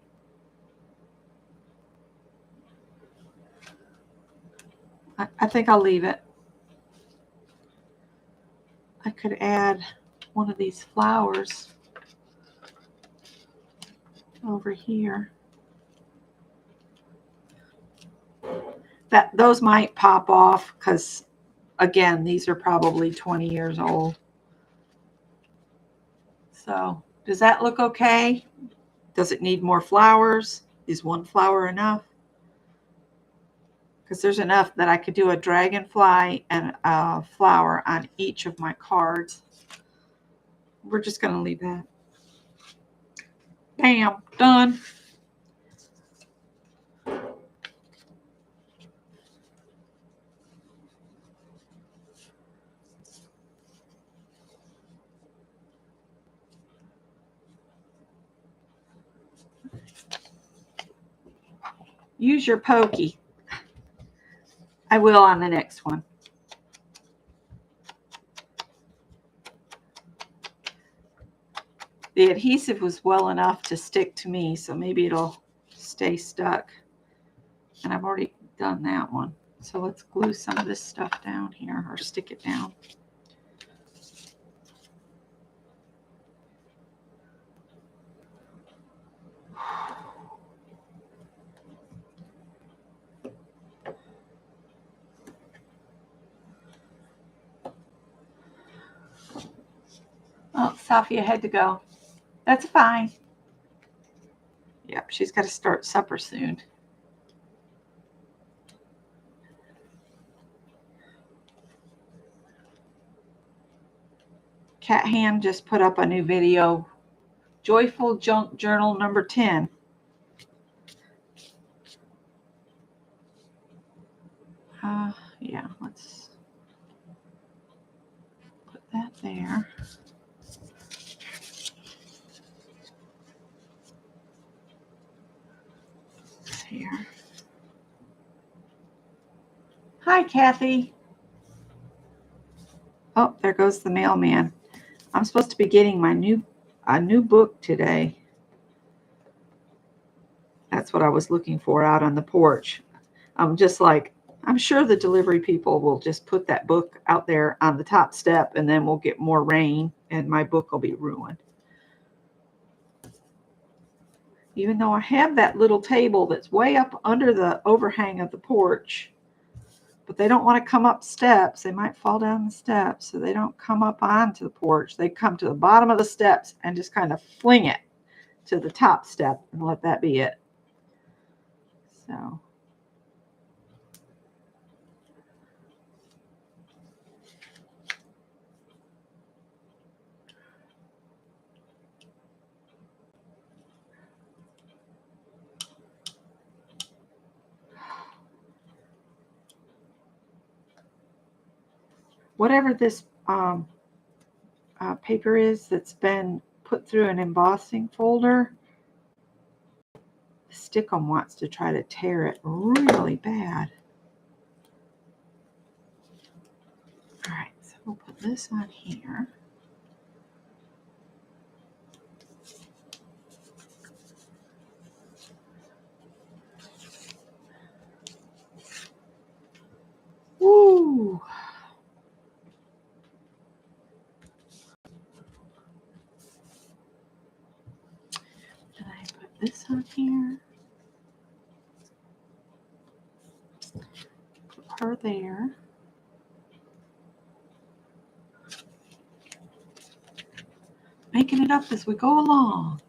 S1: I think I'll leave it. I could add one of these flowers over here. Those might pop off because, again, these are probably 20 years old. So does that look okay? Does it need more flowers? Is one flower enough? Because there's enough that I could do a dragonfly and a flower on each of my cards. We're just going to leave that. Bam, done. Use your pokey. I will on the next one. The adhesive was well enough to stick to me, so maybe it'll stay stuck. And I've already done that one. So let's glue some of this stuff down here, or stick it down. Oh, Safia had to go. That's fine. Yep, she's got to start supper soon. Cat Hand just put up a new video. Joyful Junk Journal number 10. Yeah, let's put that there. Here. Hi, Kathy. Oh, there goes the mailman. I'm supposed to be getting my a new book today. That's what I was looking for out on the porch. I'm just like, I'm sure the delivery people will just put that book out there on the top step, and then we'll get more rain and my book will be ruined. Even though I have that little table that's way up under the overhang of the porch, but they don't want to come up steps. They might fall down the steps, so they don't come up onto the porch. They come to the bottom of the steps and just kind of fling it to the top step and let that be it. So whatever this paper is that's been put through an embossing folder, Stickum wants to try to tear it really bad. All right, so we'll put this on here. Put her there. Making it up as we go along.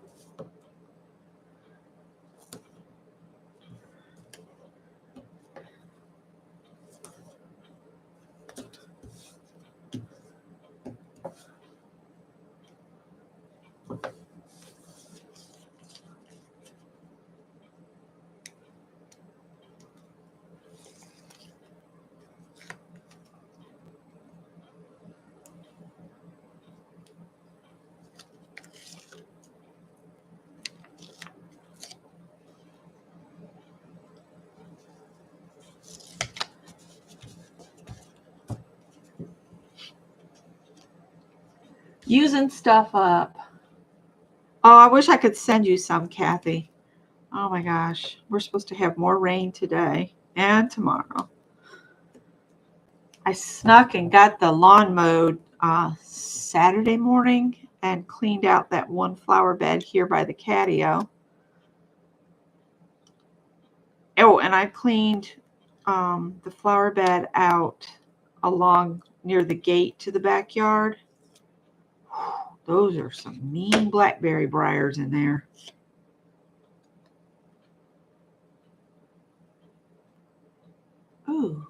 S1: Using stuff up. Oh, I wish I could send you some, Kathy. Oh my gosh. We're supposed to have more rain today and tomorrow. I snuck and got the lawn mowed Saturday morning and cleaned out that one flower bed here by the catio. Oh, and I cleaned the flower bed out along near the gate to the backyard. Those are some mean blackberry briars in there. Ooh.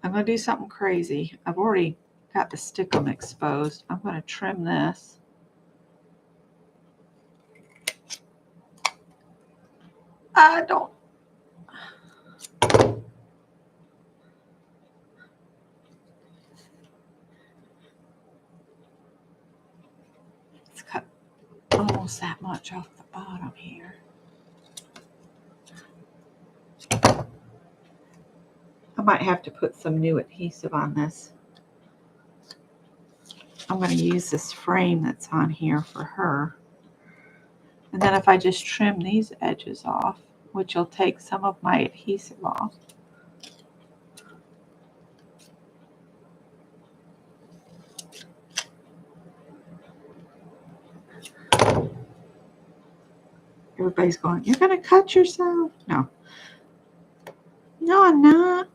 S1: I'm going to do something crazy. I've already got the stickum exposed. I'm going to trim this. I don't. Let's cut almost that much off the bottom here. I might have to put some new adhesive on this. I'm going to use this frame that's on here for her. And then if I just trim these edges off, which will take some of my adhesive off. Everybody's going, you're going to cut yourself? No. No, I'm not.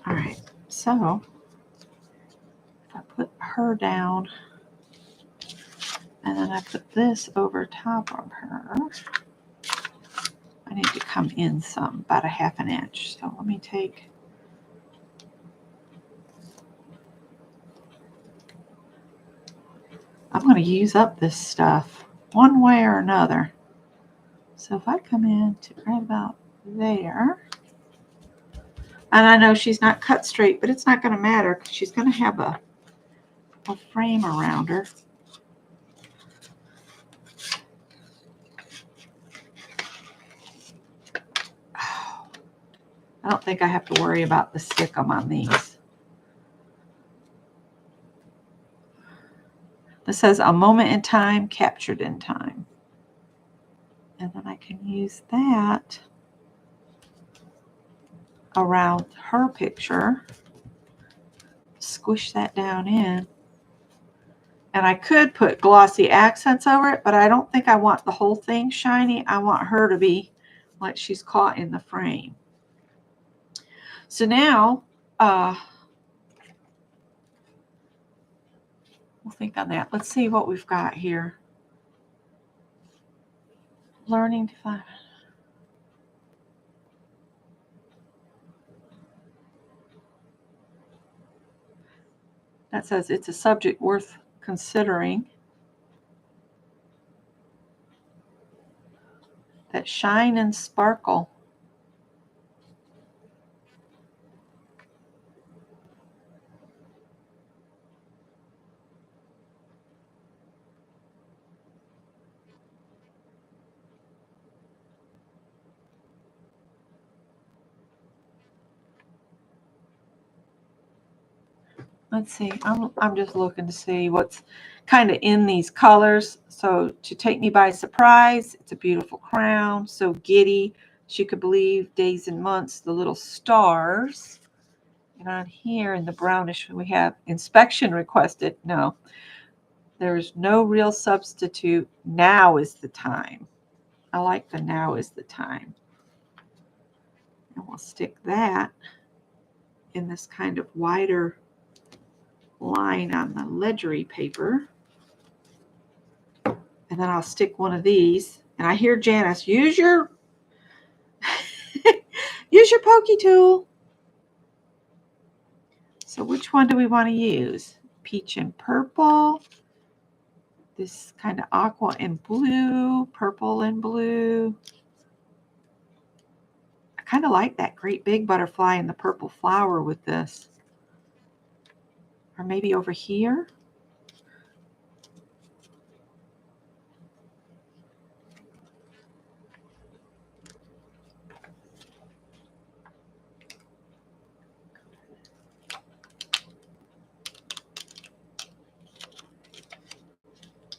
S1: All right, so if I put her down and then I put this over top of her, I need to come in some, about 1/2 inch. So let me take, I'm going to use up this stuff one way or another. So if I come in to right about there, and I know she's not cut straight, but it's not going to matter because she's going to have a frame around her. I don't think I have to worry about the stickum on these. This says a moment in time, captured in time. And then I can use that around her picture. Squish that down in. And I could put glossy accents over it, but I don't think I want the whole thing shiny. I want her to be like she's caught in the frame. So now, we'll think on that. Let's see what we've got here. Learning to find. That says it's a subject worth considering. That shine and sparkle. Let's see, I'm just looking to see what's kind of in these colors. So to take me by surprise, it's a beautiful crown, so giddy, She could believe days and months, the little stars. And on here in the brownish, we have inspection requested. No, there's no real substitute. Now is the time. I like the now is the time. And we'll stick that in this kind of wider line on the ledgery paper. And then I'll stick one of these. And I hear Janice, use your use your pokey tool. So which one do we want to use? Peach and purple. This kind of aqua and blue, purple and blue. I kind of like that great big butterfly and the purple flower with this. Or maybe over here.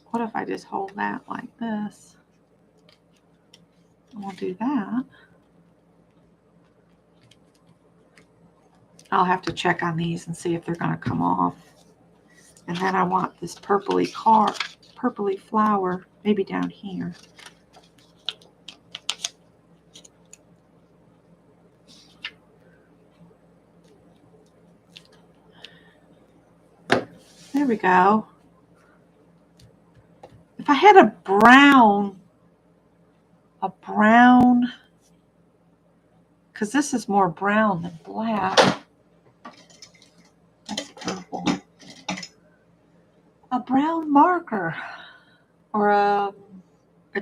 S1: What if I just hold that like this? And we'll do that. I'll have to check on these and see if they're going to come off. And then I want this purpley flower, maybe down here. There we go. If I had a brown, because this is more brown than black. That's purple. A brown marker or a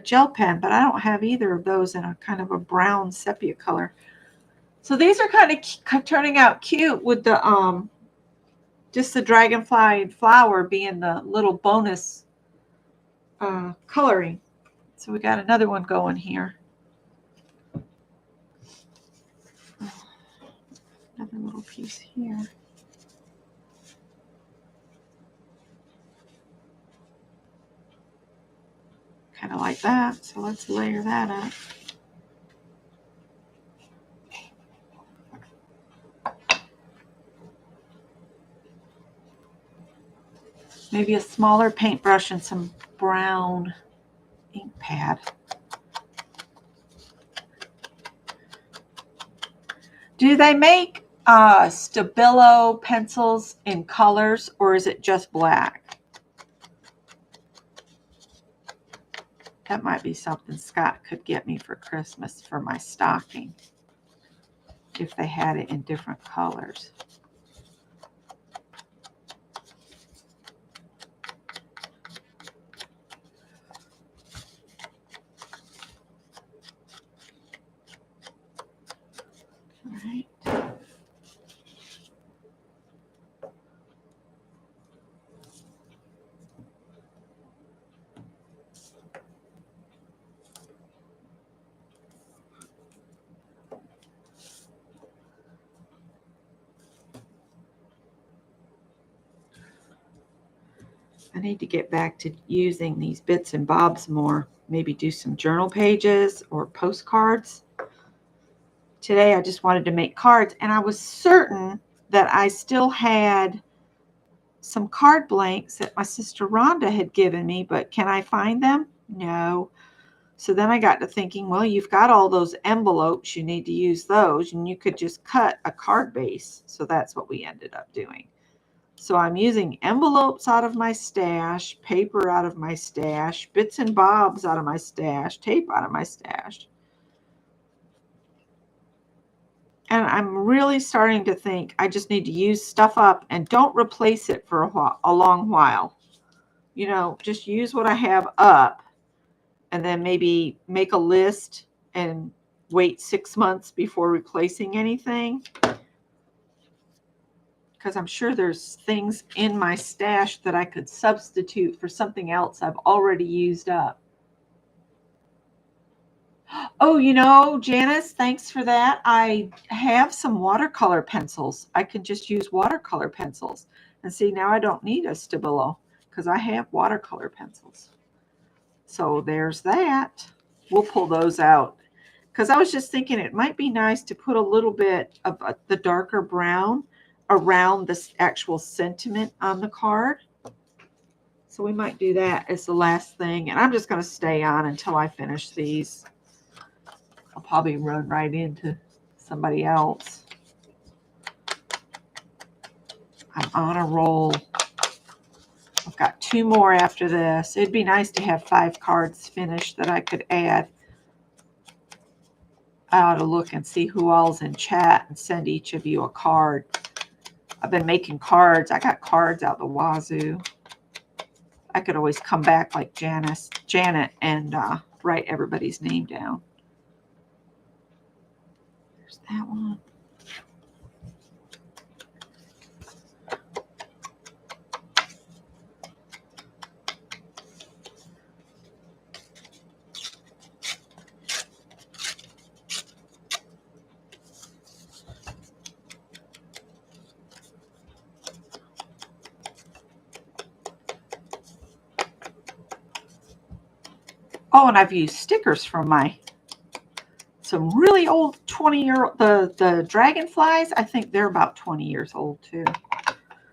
S1: gel pen, but I don't have either of those in a kind of a brown sepia color. So these are kind of turning out cute with the just the dragonfly flower being the little bonus coloring. So we got another one going here. Another little piece here. Kind of like that. So let's layer that up. Maybe a smaller paintbrush and some brown ink pad. Do they make Stabilo pencils in colors, or is it just black? That might be something Scott could get me for Christmas for my stocking, if they had it in different colors. All right. I need to get back to using these bits and bobs more. Maybe do some journal pages or postcards. Today I just wanted to make cards, and I was certain that I still had some card blanks that my sister Rhonda had given me, but can I find them? No. So then I got to thinking, well, you've got all those envelopes, you need to use those, and you could just cut a card base. So that's what we ended up doing. So I'm using envelopes out of my stash, paper out of my stash, bits and bobs out of my stash, tape out of my stash. And I'm really starting to think I just need to use stuff up and don't replace it for a long while. You know, just use what I have up and then maybe make a list and wait 6 months before replacing anything. Because I'm sure there's things in my stash that I could substitute for something else I've already used up. Oh, you know, Janice, thanks for that. I have some watercolor pencils. I can just use watercolor pencils. And see, now I don't need a Stabilo because I have watercolor pencils. So there's that. We'll pull those out because I was just thinking it might be nice to put a little bit of the darker brown around this actual sentiment on the card. So we might do that as the last thing. And I'm just going to stay on until I finish these. I'll probably run right into somebody else. I'm on a roll. I've got 2 more after this. It'd be nice to have 5 cards finished that I could add. I ought to look and see who all's in chat and send each of you a card. I've been making cards. I got cards out the wazoo. I could always come back like Janet and write everybody's name down. There's that one. Oh, and I've used stickers from some really old 20-year, the dragonflies. I think they're about 20 years old too.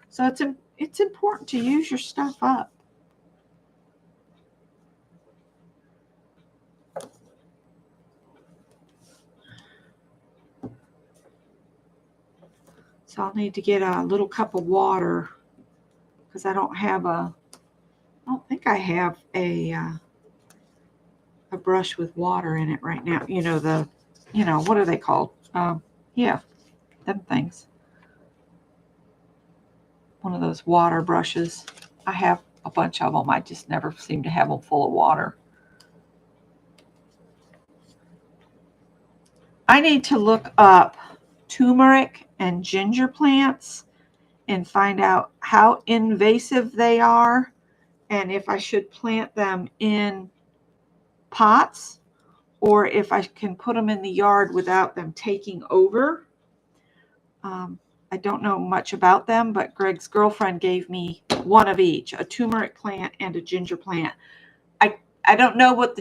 S1: So it's important to use your stuff up. So I'll need to get a little cup of water because I don't think I have a brush with water in it right now. What are they called? Yeah, them things. One of those water brushes. I have a bunch of them. I just never seem to have them full of water. I need to look up turmeric and ginger plants and find out how invasive they are and if I should plant them in pots or if I can put them in the yard without them taking over. I don't know much about them, but Greg's girlfriend gave me one of each, a turmeric plant and a ginger plant. I don't know what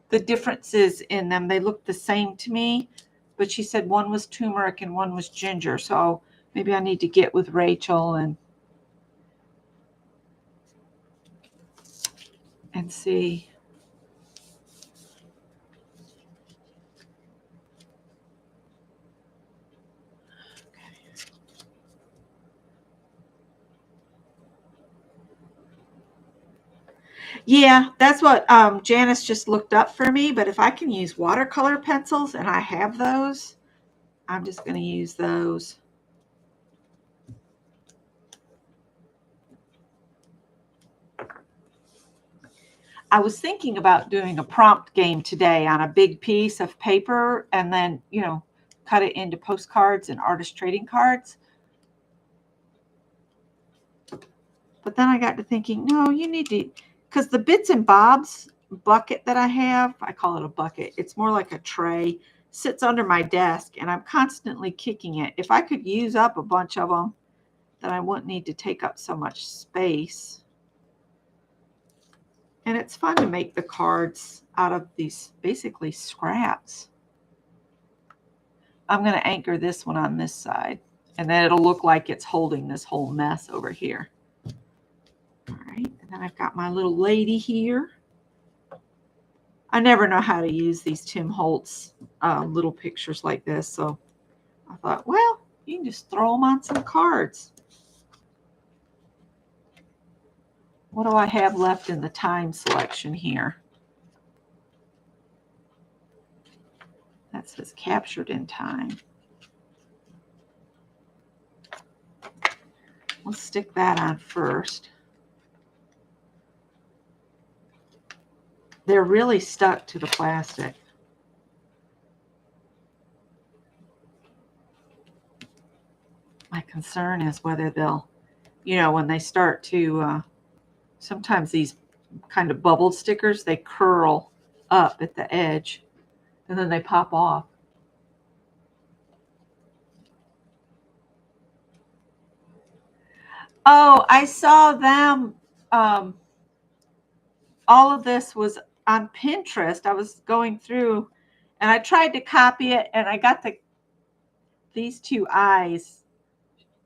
S1: the difference is in them. They look the same to me, but she said one was turmeric and one was ginger. So maybe I need to get with Rachel and see. Yeah, that's what Janice just looked up for me. But if I can use watercolor pencils, and I have those, I'm just going to use those. I was thinking about doing a prompt game today on a big piece of paper and then, cut it into postcards and artist trading cards. But then I got to thinking, no, you need to, because the bits and bobs bucket that I have, I call it a bucket. It's more like a tray, sits under my desk, and I'm constantly kicking it. If I could use up a bunch of them, then I wouldn't need to take up so much space. And it's fun to make the cards out of these basically scraps. I'm going to anchor this one on this side, and then it'll look like it's holding this whole mess over here. All right, and then I've got my little lady here. I never know how to use these Tim Holtz little pictures like this, so I thought, well, you can just throw them on some cards. What do I have left in the time selection here? That says captured in time. Let's stick that on first. They're really stuck to the plastic. My concern is whether they'll, when they start to, sometimes these kind of bubbled stickers, they curl up at the edge and then they pop off. Oh, I saw them. All of this was on Pinterest. I was going through And I tried to copy it, and I got these two eyes.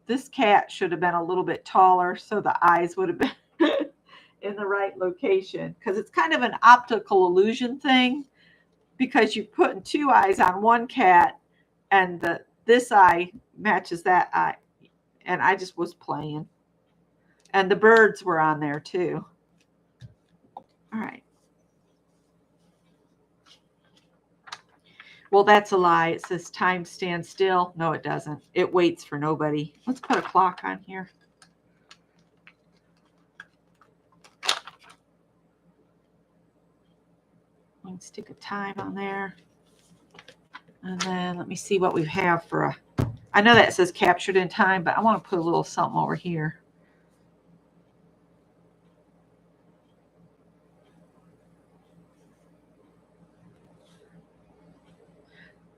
S1: This cat should have been a little bit taller, so the eyes would have been in the right location, because it's kind of an optical illusion thing, because you're putting two eyes on one cat, and this eye matches that eye. And I just was playing. And the birds were on there too. All right. Well, that's a lie. It says time stands still. No, it doesn't. It waits for nobody. Let's put a clock on here. Let's stick a time on there. And then let me see what we have for a... I know that says captured in time, but I want to put a little something over here.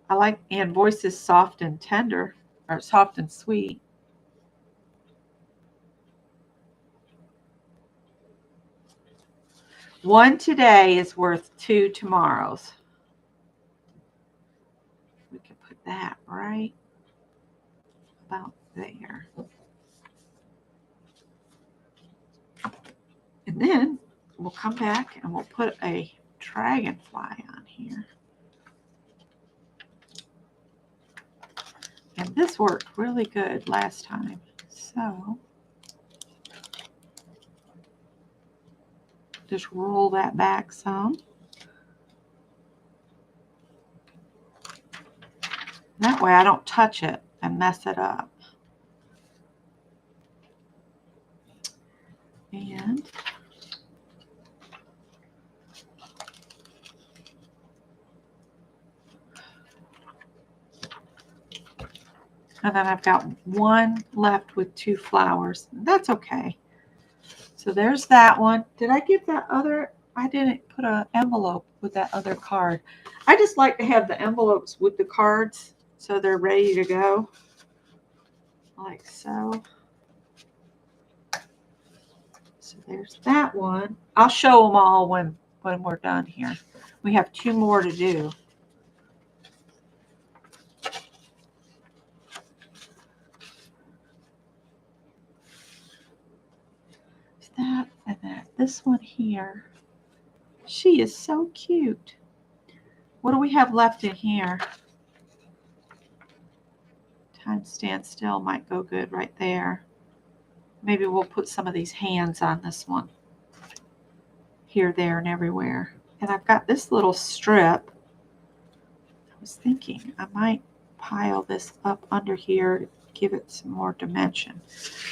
S1: I like, and voice is soft and tender, or soft and sweet. One today is worth two tomorrows. We can put that right about there. And then we'll come back and we'll put a dragonfly on here. And this worked really good last time. So just roll that back some. That way I don't touch it and mess it up. And then I've got one left with two flowers. That's okay. So there's that one. Did I give that other? I didn't put an envelope with that other card. I just like to have the envelopes with the cards so they're ready to go. Like so. So there's that one. I'll show them all when we're done here. We have two more to do. That and that. This one here. She is so cute. What do we have left in here? Time stands still might go good right there. Maybe we'll put some of these hands on this one. Here, there, and everywhere. And I've got this little strip. I was thinking I might pile this up under here to give it some more dimension.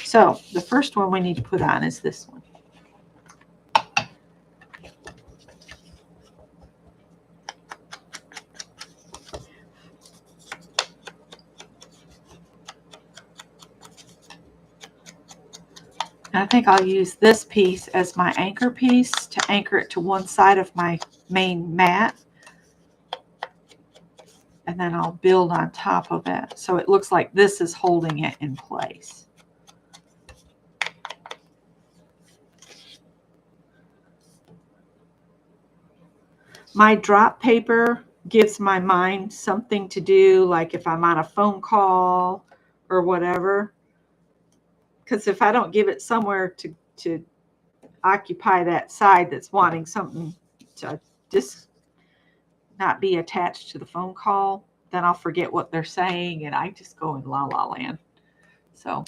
S1: So the first one we need to put on is this one. And I think I'll use this piece as my anchor piece to anchor it to one side of my main mat. And then I'll build on top of it. So it looks like this is holding it in place. My drop paper gives my mind something to do, like if I'm on a phone call or whatever. Because if I don't give it somewhere to occupy that side that's wanting something to just not be attached to the phone call, then I'll forget what they're saying and I just go in la la land. So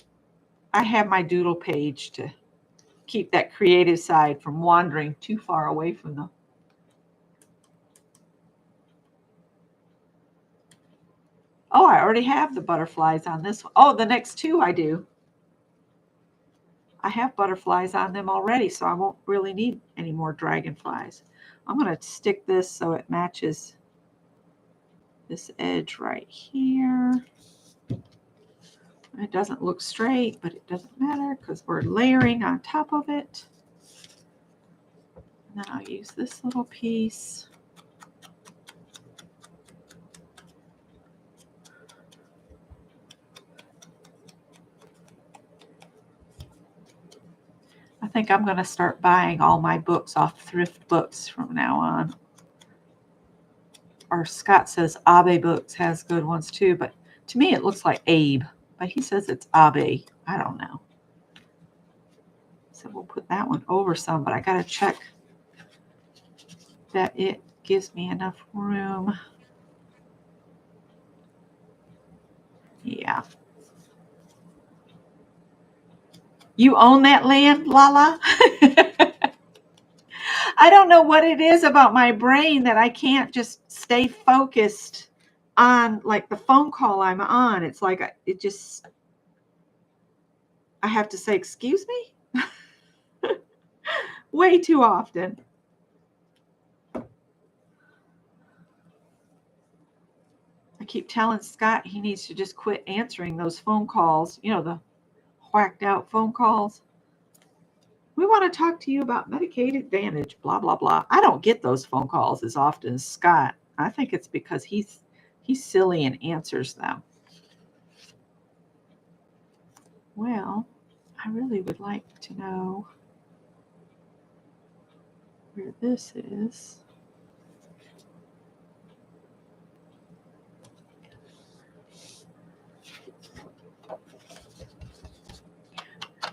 S1: I have my doodle page to keep that creative side from wandering too far away from them. Oh, I already have the butterflies on this one. Oh, the next two I do. I have butterflies on them already, so I won't really need any more dragonflies. I'm going to stick this so it matches this edge right here. It doesn't look straight, but it doesn't matter because we're layering on top of it. And then I'll use this little piece. I think I'm going to start buying all my books off Thrift Books from now on. or Scott says Abe Books has good ones too, but to me it looks like Abe, but he says it's Abe. I don't know. So we'll put that one over some, but I got to check that it gives me enough room. Yeah. You own that land, Lala? I don't know what it is about my brain that I can't just stay focused on like the phone call I'm on. It's like it just, I have to say, excuse me? Way too often. I keep telling Scott he needs to just quit answering those phone calls, you know, the whacked out phone calls. We want to talk to you about Medicaid Advantage, blah, blah, blah. I don't get those phone calls as often as Scott. I think it's because he's silly and answers them. Well, I really would like to know where this is.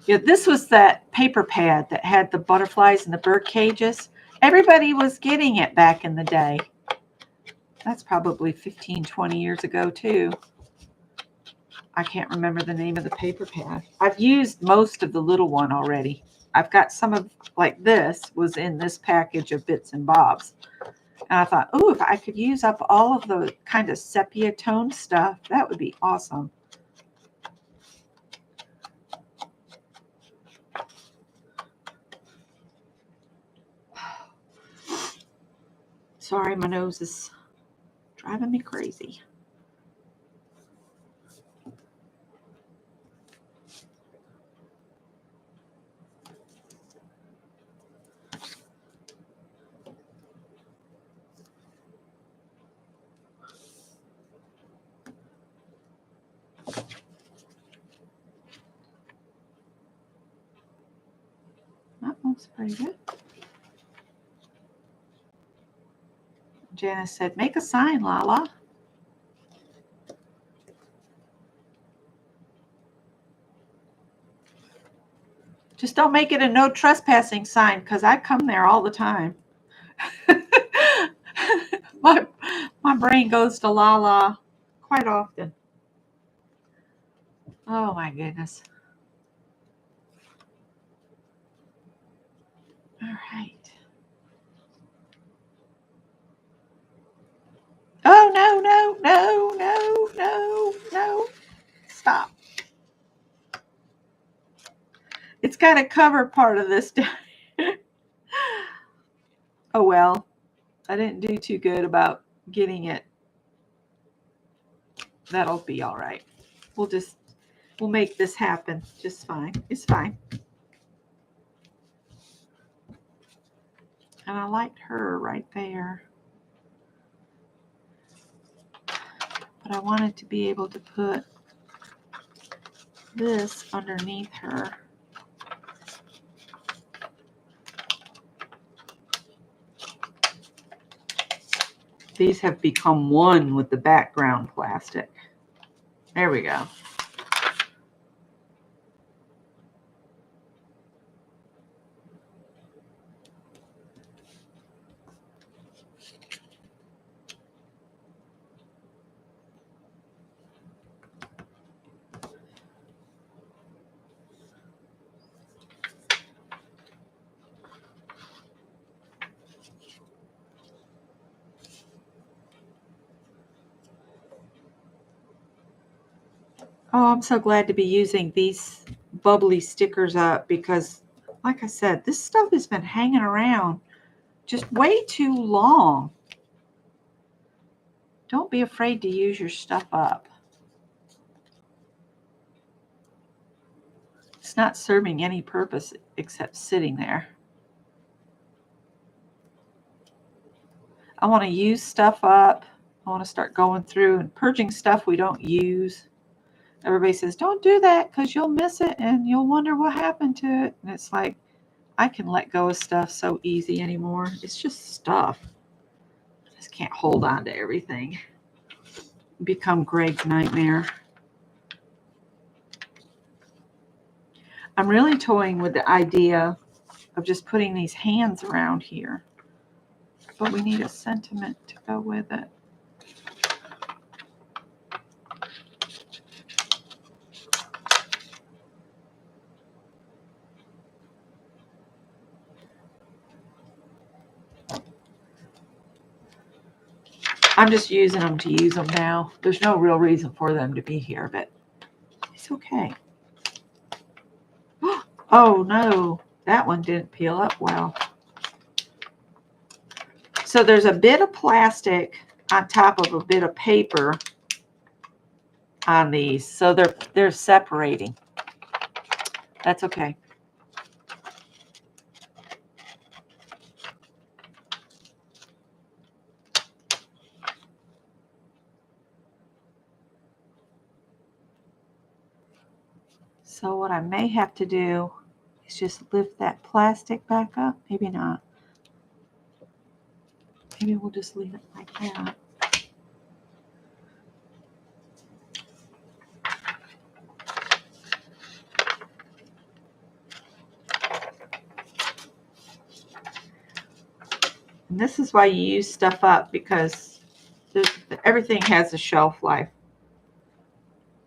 S1: Yeah, this was that paper pad that had the butterflies and the bird cages. Everybody was getting it back in the day. That's probably 15, 20 years ago too. I can't remember the name of the paper pad. I've used most of the little one already. I've got some of, like this was in this package of bits and bobs. And I thought, oh, if I could use up all of the kind of sepia tone stuff, that would be awesome. Sorry, my nose is driving me crazy. That looks pretty good. Janice said, make a sign, Lala. Just don't make it a no trespassing sign, because I come there all the time. my brain goes to Lala quite often. Oh my goodness. All right. Oh, no, no, no, no, no, no. Stop. It's got to cover part of this. Oh, well. I didn't do too good about getting it. That'll be all right. We'll make this happen just fine. It's fine. And I liked her right there. But I wanted to be able to put this underneath her. These have become one with the background plastic. There we go. Oh, I'm so glad to be using these bubbly stickers up because, like I said, this stuff has been hanging around just way too long. Don't be afraid to use your stuff up. It's not serving any purpose except sitting there. I want to use stuff up. I want to start going through and purging stuff we don't use. Everybody says, don't do that because you'll miss it and you'll wonder what happened to it. And it's like, I can let go of stuff so easy anymore. It's just stuff. I just can't hold on to everything. Become Greg's nightmare. I'm really toying with the idea of just putting these hands around here. But we need a sentiment to go with it. I'm just using them to use them now. There's no real reason for them to be here, but it's okay. Oh no, that one didn't peel up well. So there's a bit of plastic on top of a bit of paper on these. So they're separating. That's okay. So what I may have to do is just lift that plastic back up. Maybe not. Maybe we'll just leave it like that. And this is why you use stuff up, because everything has a shelf life.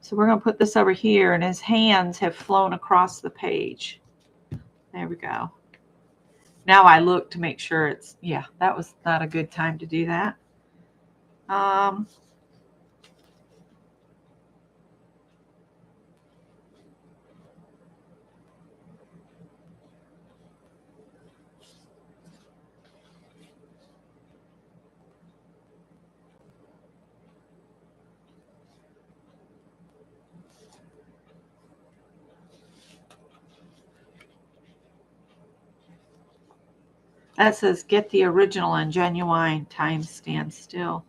S1: So we're going to put this over here, and his hands have flown across the page. There we go. Now I look to make sure it's, yeah, that was not a good time to do that. That says, get the original and genuine, time stands still.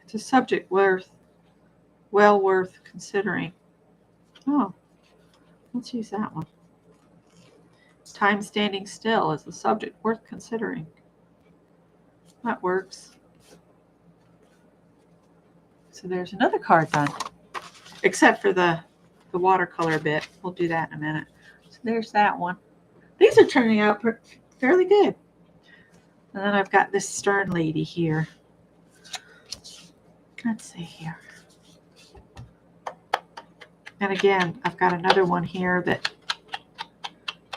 S1: It's a subject well worth considering. Oh, let's use that one. Time standing still is a subject worth considering. That works. So there's another card done, except for the watercolor bit. We'll do that in a minute. So there's that one. These are turning out fairly good. And then I've got this stern lady here. Let's see here. And again, I've got another one here that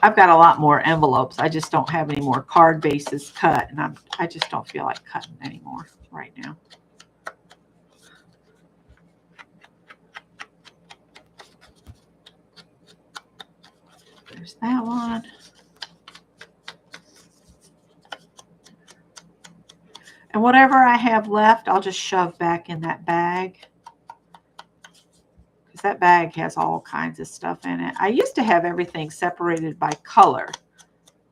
S1: I've got a lot more envelopes. I just don't have any more card bases cut, and I just don't feel like cutting anymore right now. There's that one. And whatever I have left, I'll just shove back in that bag, because that bag has all kinds of stuff in it. I used to have everything separated by color,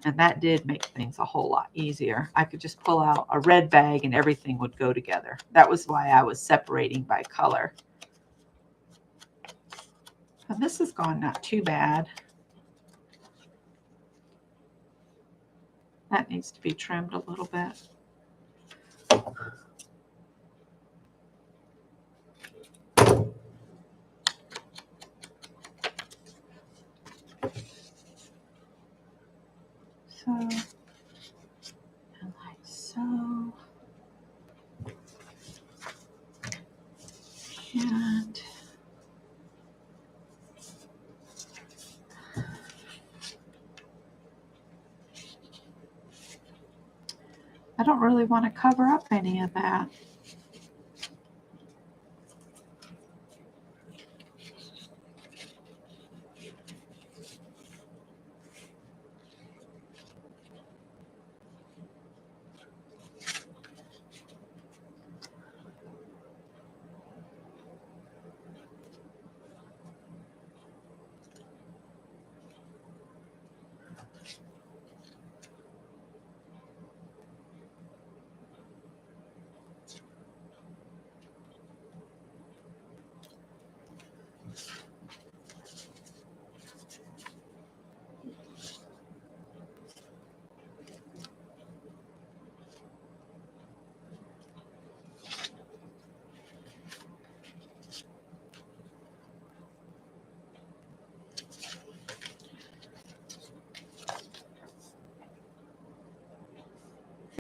S1: and that did make things a whole lot easier. I could just pull out a red bag and everything would go together. That was why I was separating by color. And this has gone not too bad. That needs to be trimmed a little bit. So, and like so. And I don't really want to cover up any of that.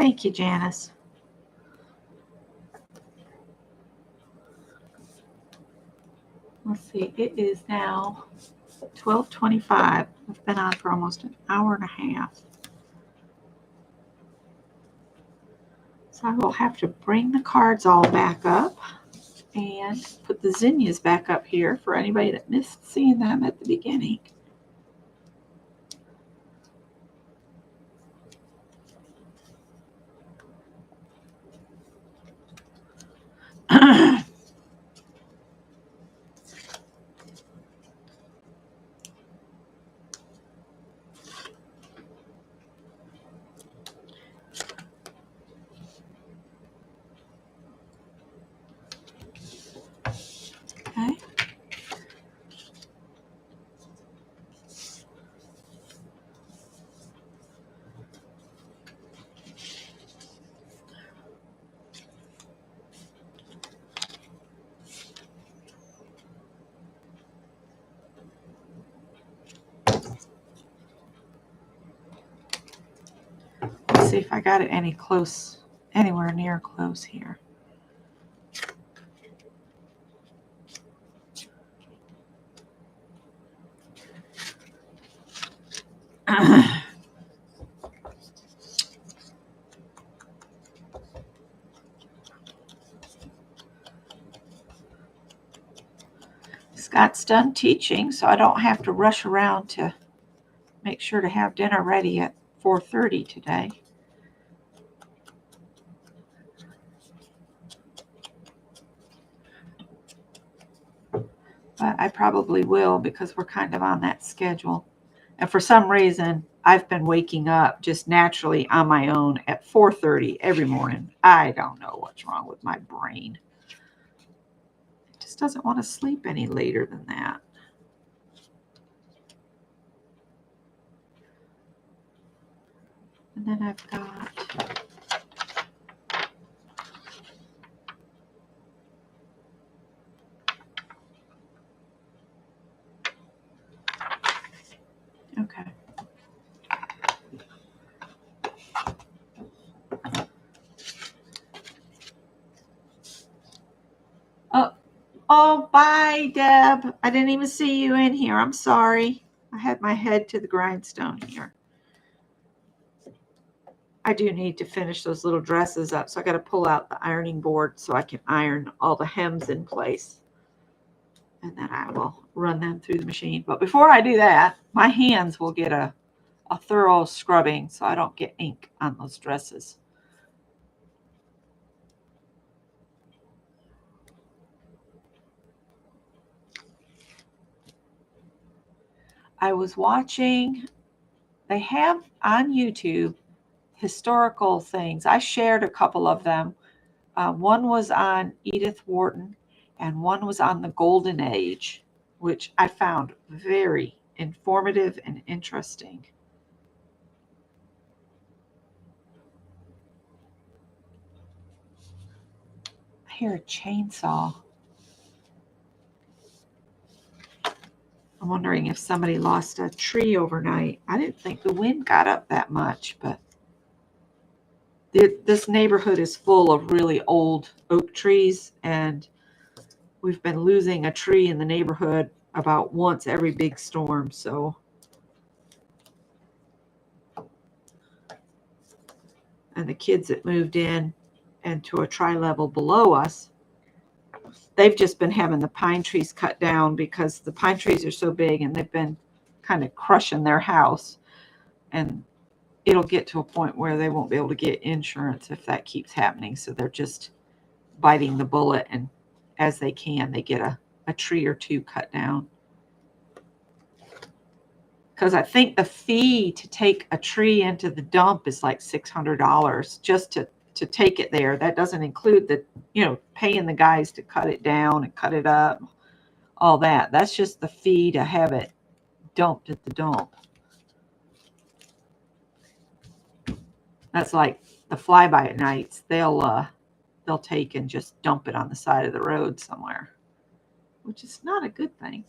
S1: Thank you, Janice. Let's see, it is now 12:25. I've been on for almost an hour and a half. So I will have to bring the cards all back up and put the zinnias back up here for anybody that missed seeing them at the beginning. Okay. Let's see if I got it anywhere near close here. Scott's done teaching, so I don't have to rush around to make sure to have dinner ready at 4:30 today. But I probably will because we're kind of on that schedule. And for some reason, I've been waking up just naturally on my own at 4:30 every morning. I don't know what's wrong with my brain. It just doesn't want to sleep any later than that. And then I've got okay. Oh, bye, Deb. I didn't even see you in here. I'm sorry. I had my head to the grindstone here. I do need to finish those little dresses up, so I got to pull out the ironing board so I can iron all the hems in place. And then I will run them through the machine. But before I do that, my hands will get a thorough scrubbing so I don't get ink on those dresses. I was watching, they have on YouTube historical things. I shared a couple of them. One was on Edith Wharton and one was on the Golden Age, which I found very informative and interesting. I hear a chainsaw. I'm wondering if somebody lost a tree overnight. I didn't think the wind got up that much, but this neighborhood is full of really old oak trees, and we've been losing a tree in the neighborhood about once every big storm. So, and the kids that moved in and to a tri-level below us, they've just been having the pine trees cut down because the pine trees are so big and they've been kind of crushing their house. And it'll get to a point where they won't be able to get insurance if that keeps happening. So they're just biting the bullet, and as they can, they get a tree or two cut down. Because I think the fee to take a tree into the dump is like $600 just to take it there. That doesn't include the, paying the guys to cut it down and cut it up, all that. That's just the fee to have it dumped at the dump. That's like the fly-by-nights. They'll take and just dump it on the side of the road somewhere, which is not a good thing.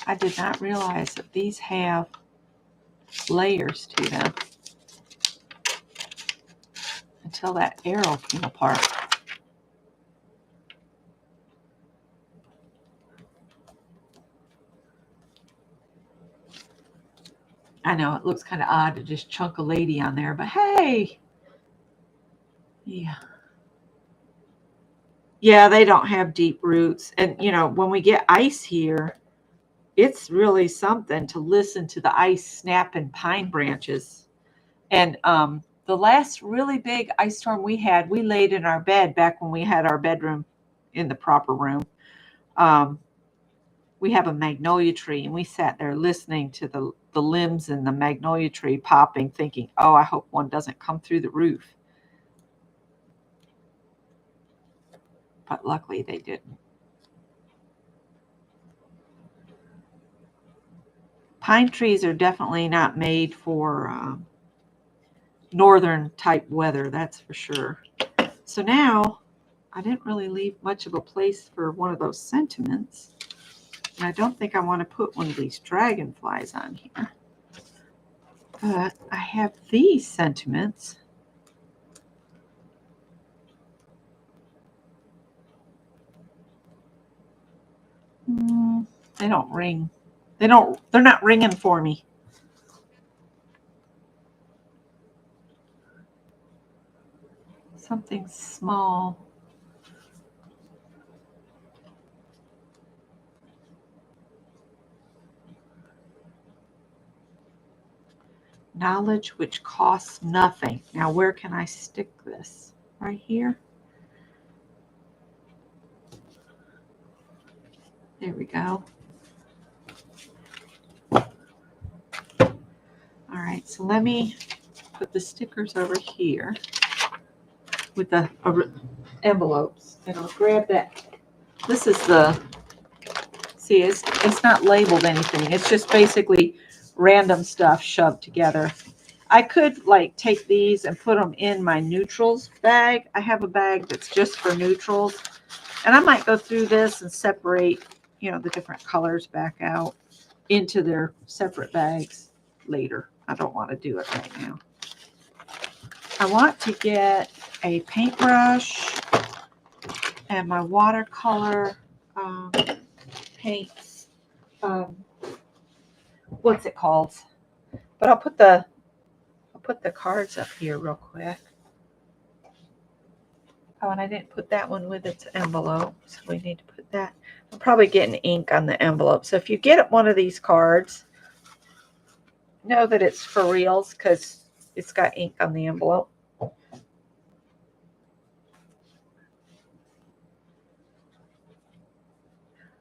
S1: I did not realize that these have layers to them until that arrow came apart. I know it looks kind of odd to just chunk a lady on there, but hey, yeah. Yeah, they don't have deep roots. And, you know, when we get ice here, it's really something to listen to the ice snapping pine branches. And the last really big ice storm we had, we laid in our bed back when we had our bedroom in the proper room. We have a magnolia tree, and we sat there listening to the limbs in the magnolia tree popping, thinking, oh, I hope one doesn't come through the roof. But luckily they didn't. Pine trees are definitely not made for northern type weather, that's for sure. So now I didn't really leave much of a place for one of those sentiments. And I don't think I want to put one of these dragonflies on here. But I have these sentiments. They don't ring. They're not ringing for me. Something small. Knowledge which costs nothing. Now, where can I stick this? Right here? There we go. All right, so let me put the stickers over here with the envelopes, and I'll grab that. This is the, see, it's not labeled anything. It's just basically random stuff shoved together. I could like take these and put them in my neutrals bag. I have a bag that's just for neutrals, and I might go through this and separate, you know, the different colors back out into their separate bags later. I don't want to do it right now. I want to get a paintbrush and my watercolor paints. What's it called? But I'll put the cards up here real quick. Oh, and I didn't put that one with its envelope, so we need to put that. I'm probably getting ink on the envelope. So if you get one of these cards, know that it's for reals because it's got ink on the envelope.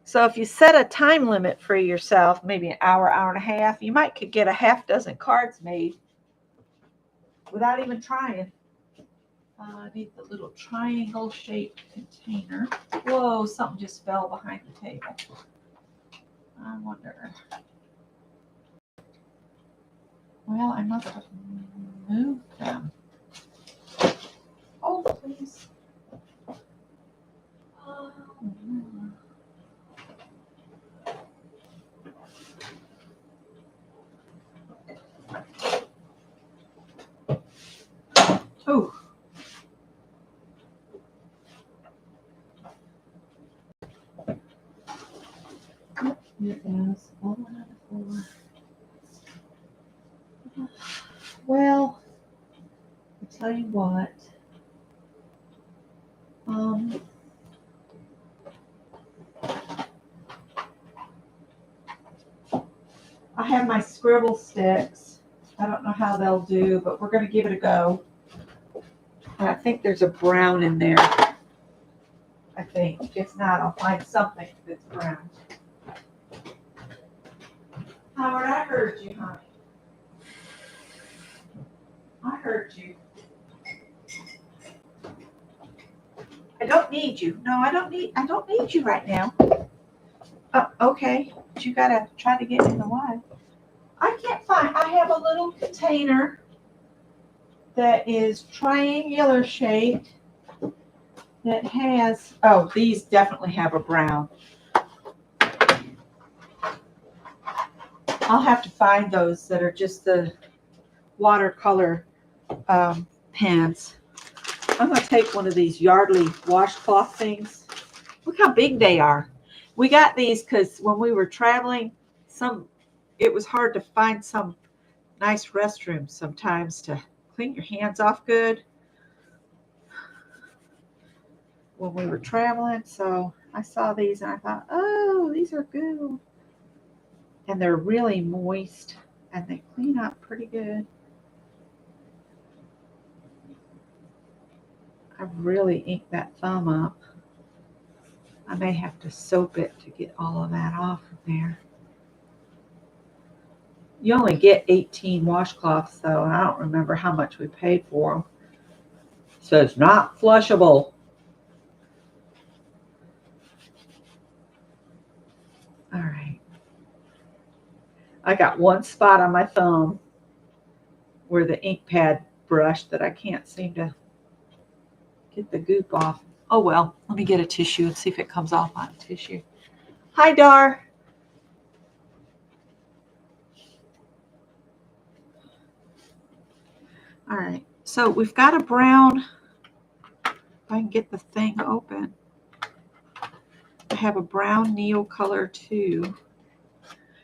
S1: So if you set a time limit for yourself, maybe an hour, hour and a half, you might could get a half dozen cards made without even trying. I need the little triangle shaped container. Whoa, something just fell behind the table. I wonder. Well, I must have moved them. Oh, please. Oh. It is 4. Well, I'll tell you what. I have my scribble sticks. I don't know how they'll do, but we're going to give it a go. And I think there's a brown in there. I think. If not, I'll find something that's brown. Howard, I heard you, honey. I heard you. I don't need you. No, I don't need you right now. Oh, okay. But you gotta try to get in the wide. I can't find. I have a little container that is triangular shaped that has. Oh, these definitely have a brown. I'll have to find those that are just the watercolor pens. I'm going to take one of these Yardley washcloth things. Look how big they are. We got these because when we were traveling, it was hard to find some nice restrooms sometimes to clean your hands off good when we were traveling. So I saw these and I thought, oh, these are good. And they're really moist and they clean up pretty good. I've really inked that thumb up. I may have to soap it to get all of that off of there. You only get 18 washcloths though, and I don't remember how much we paid for them. It says not flushable. All right. I got one spot on my thumb where the ink pad brush that I can't seem to get the goop off. Oh well, let me get a tissue and see if it comes off on tissue. Hi, Dar. All right, so we've got a brown. If I can get the thing open. I have a brown Neo color too.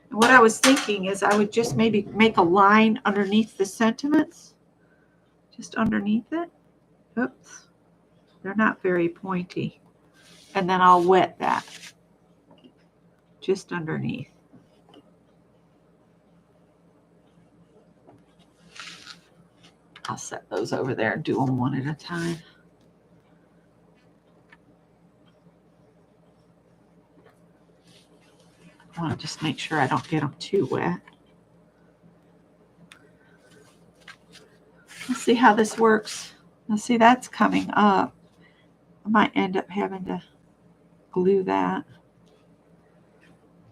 S1: And what I was thinking is I would just maybe make a line underneath the sentiments. Just underneath it. Oops. They're not very pointy. And then I'll wet that. Just underneath. I'll set those over there and do them one at a time. I want to just make sure I don't get them too wet. Let's see how this works. Let's see, that's coming up. I might end up having to glue that.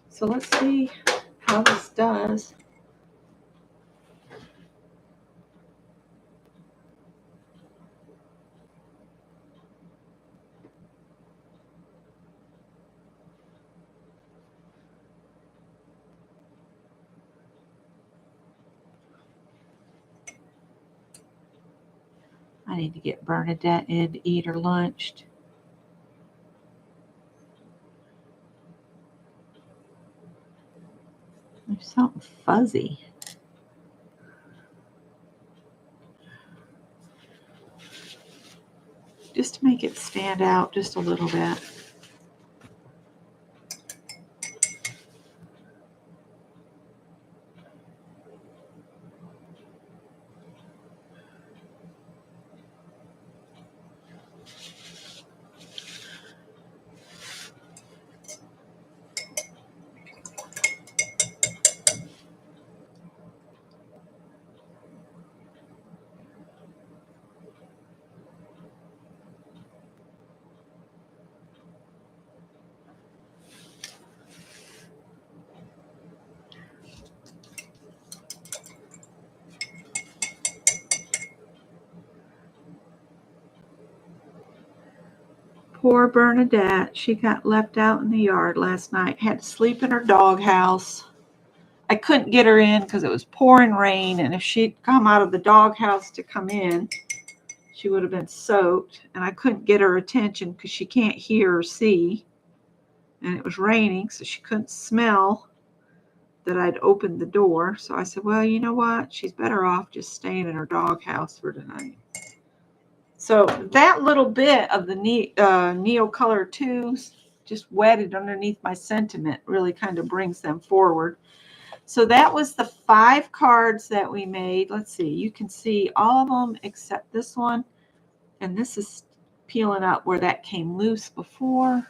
S1: So let's see how this does. I need to get Bernadette in to eat her lunch. There's something fuzzy. Just to make it stand out just a little bit. Poor Bernadette. She got left out in the yard last night. Had to sleep in her doghouse. I couldn't get her in because it was pouring rain, and if she'd come out of the doghouse to come in, she would have been soaked. And I couldn't get her attention because she can't hear or see. And it was raining, so she couldn't smell that I'd opened the door. So I said, well, you know what? She's better off just staying in her doghouse for tonight. So that little bit of the Neo Color 2s just wetted underneath my sentiment really kind of brings them forward. So that was the 5 cards that we made. Let's see. You can see all of them except this one. And this is peeling up where that came loose before.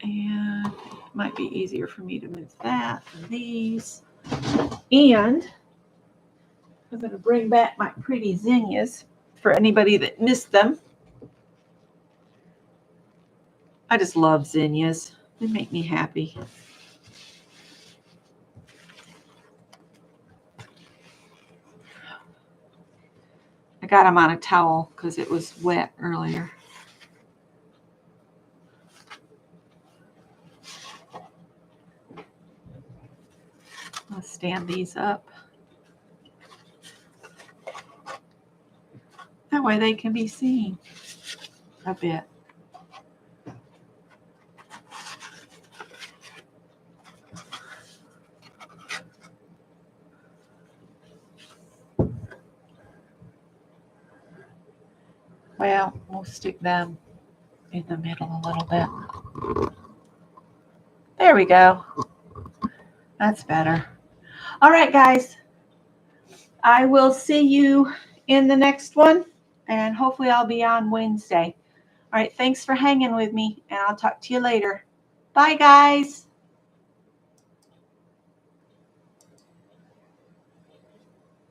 S1: And it might be easier for me to move that than these. And I'm going to bring back my pretty zinnias for anybody that missed them. I just love zinnias. They make me happy. I got them on a towel because it was wet earlier. stand these up. That way they can be seen a bit. Well, we'll stick them in the middle a little bit. There we go. That's better. All right, guys. I will see you in the next one, and hopefully I'll be on Wednesday. All right, thanks for hanging with me, and I'll talk to you later. Bye, guys.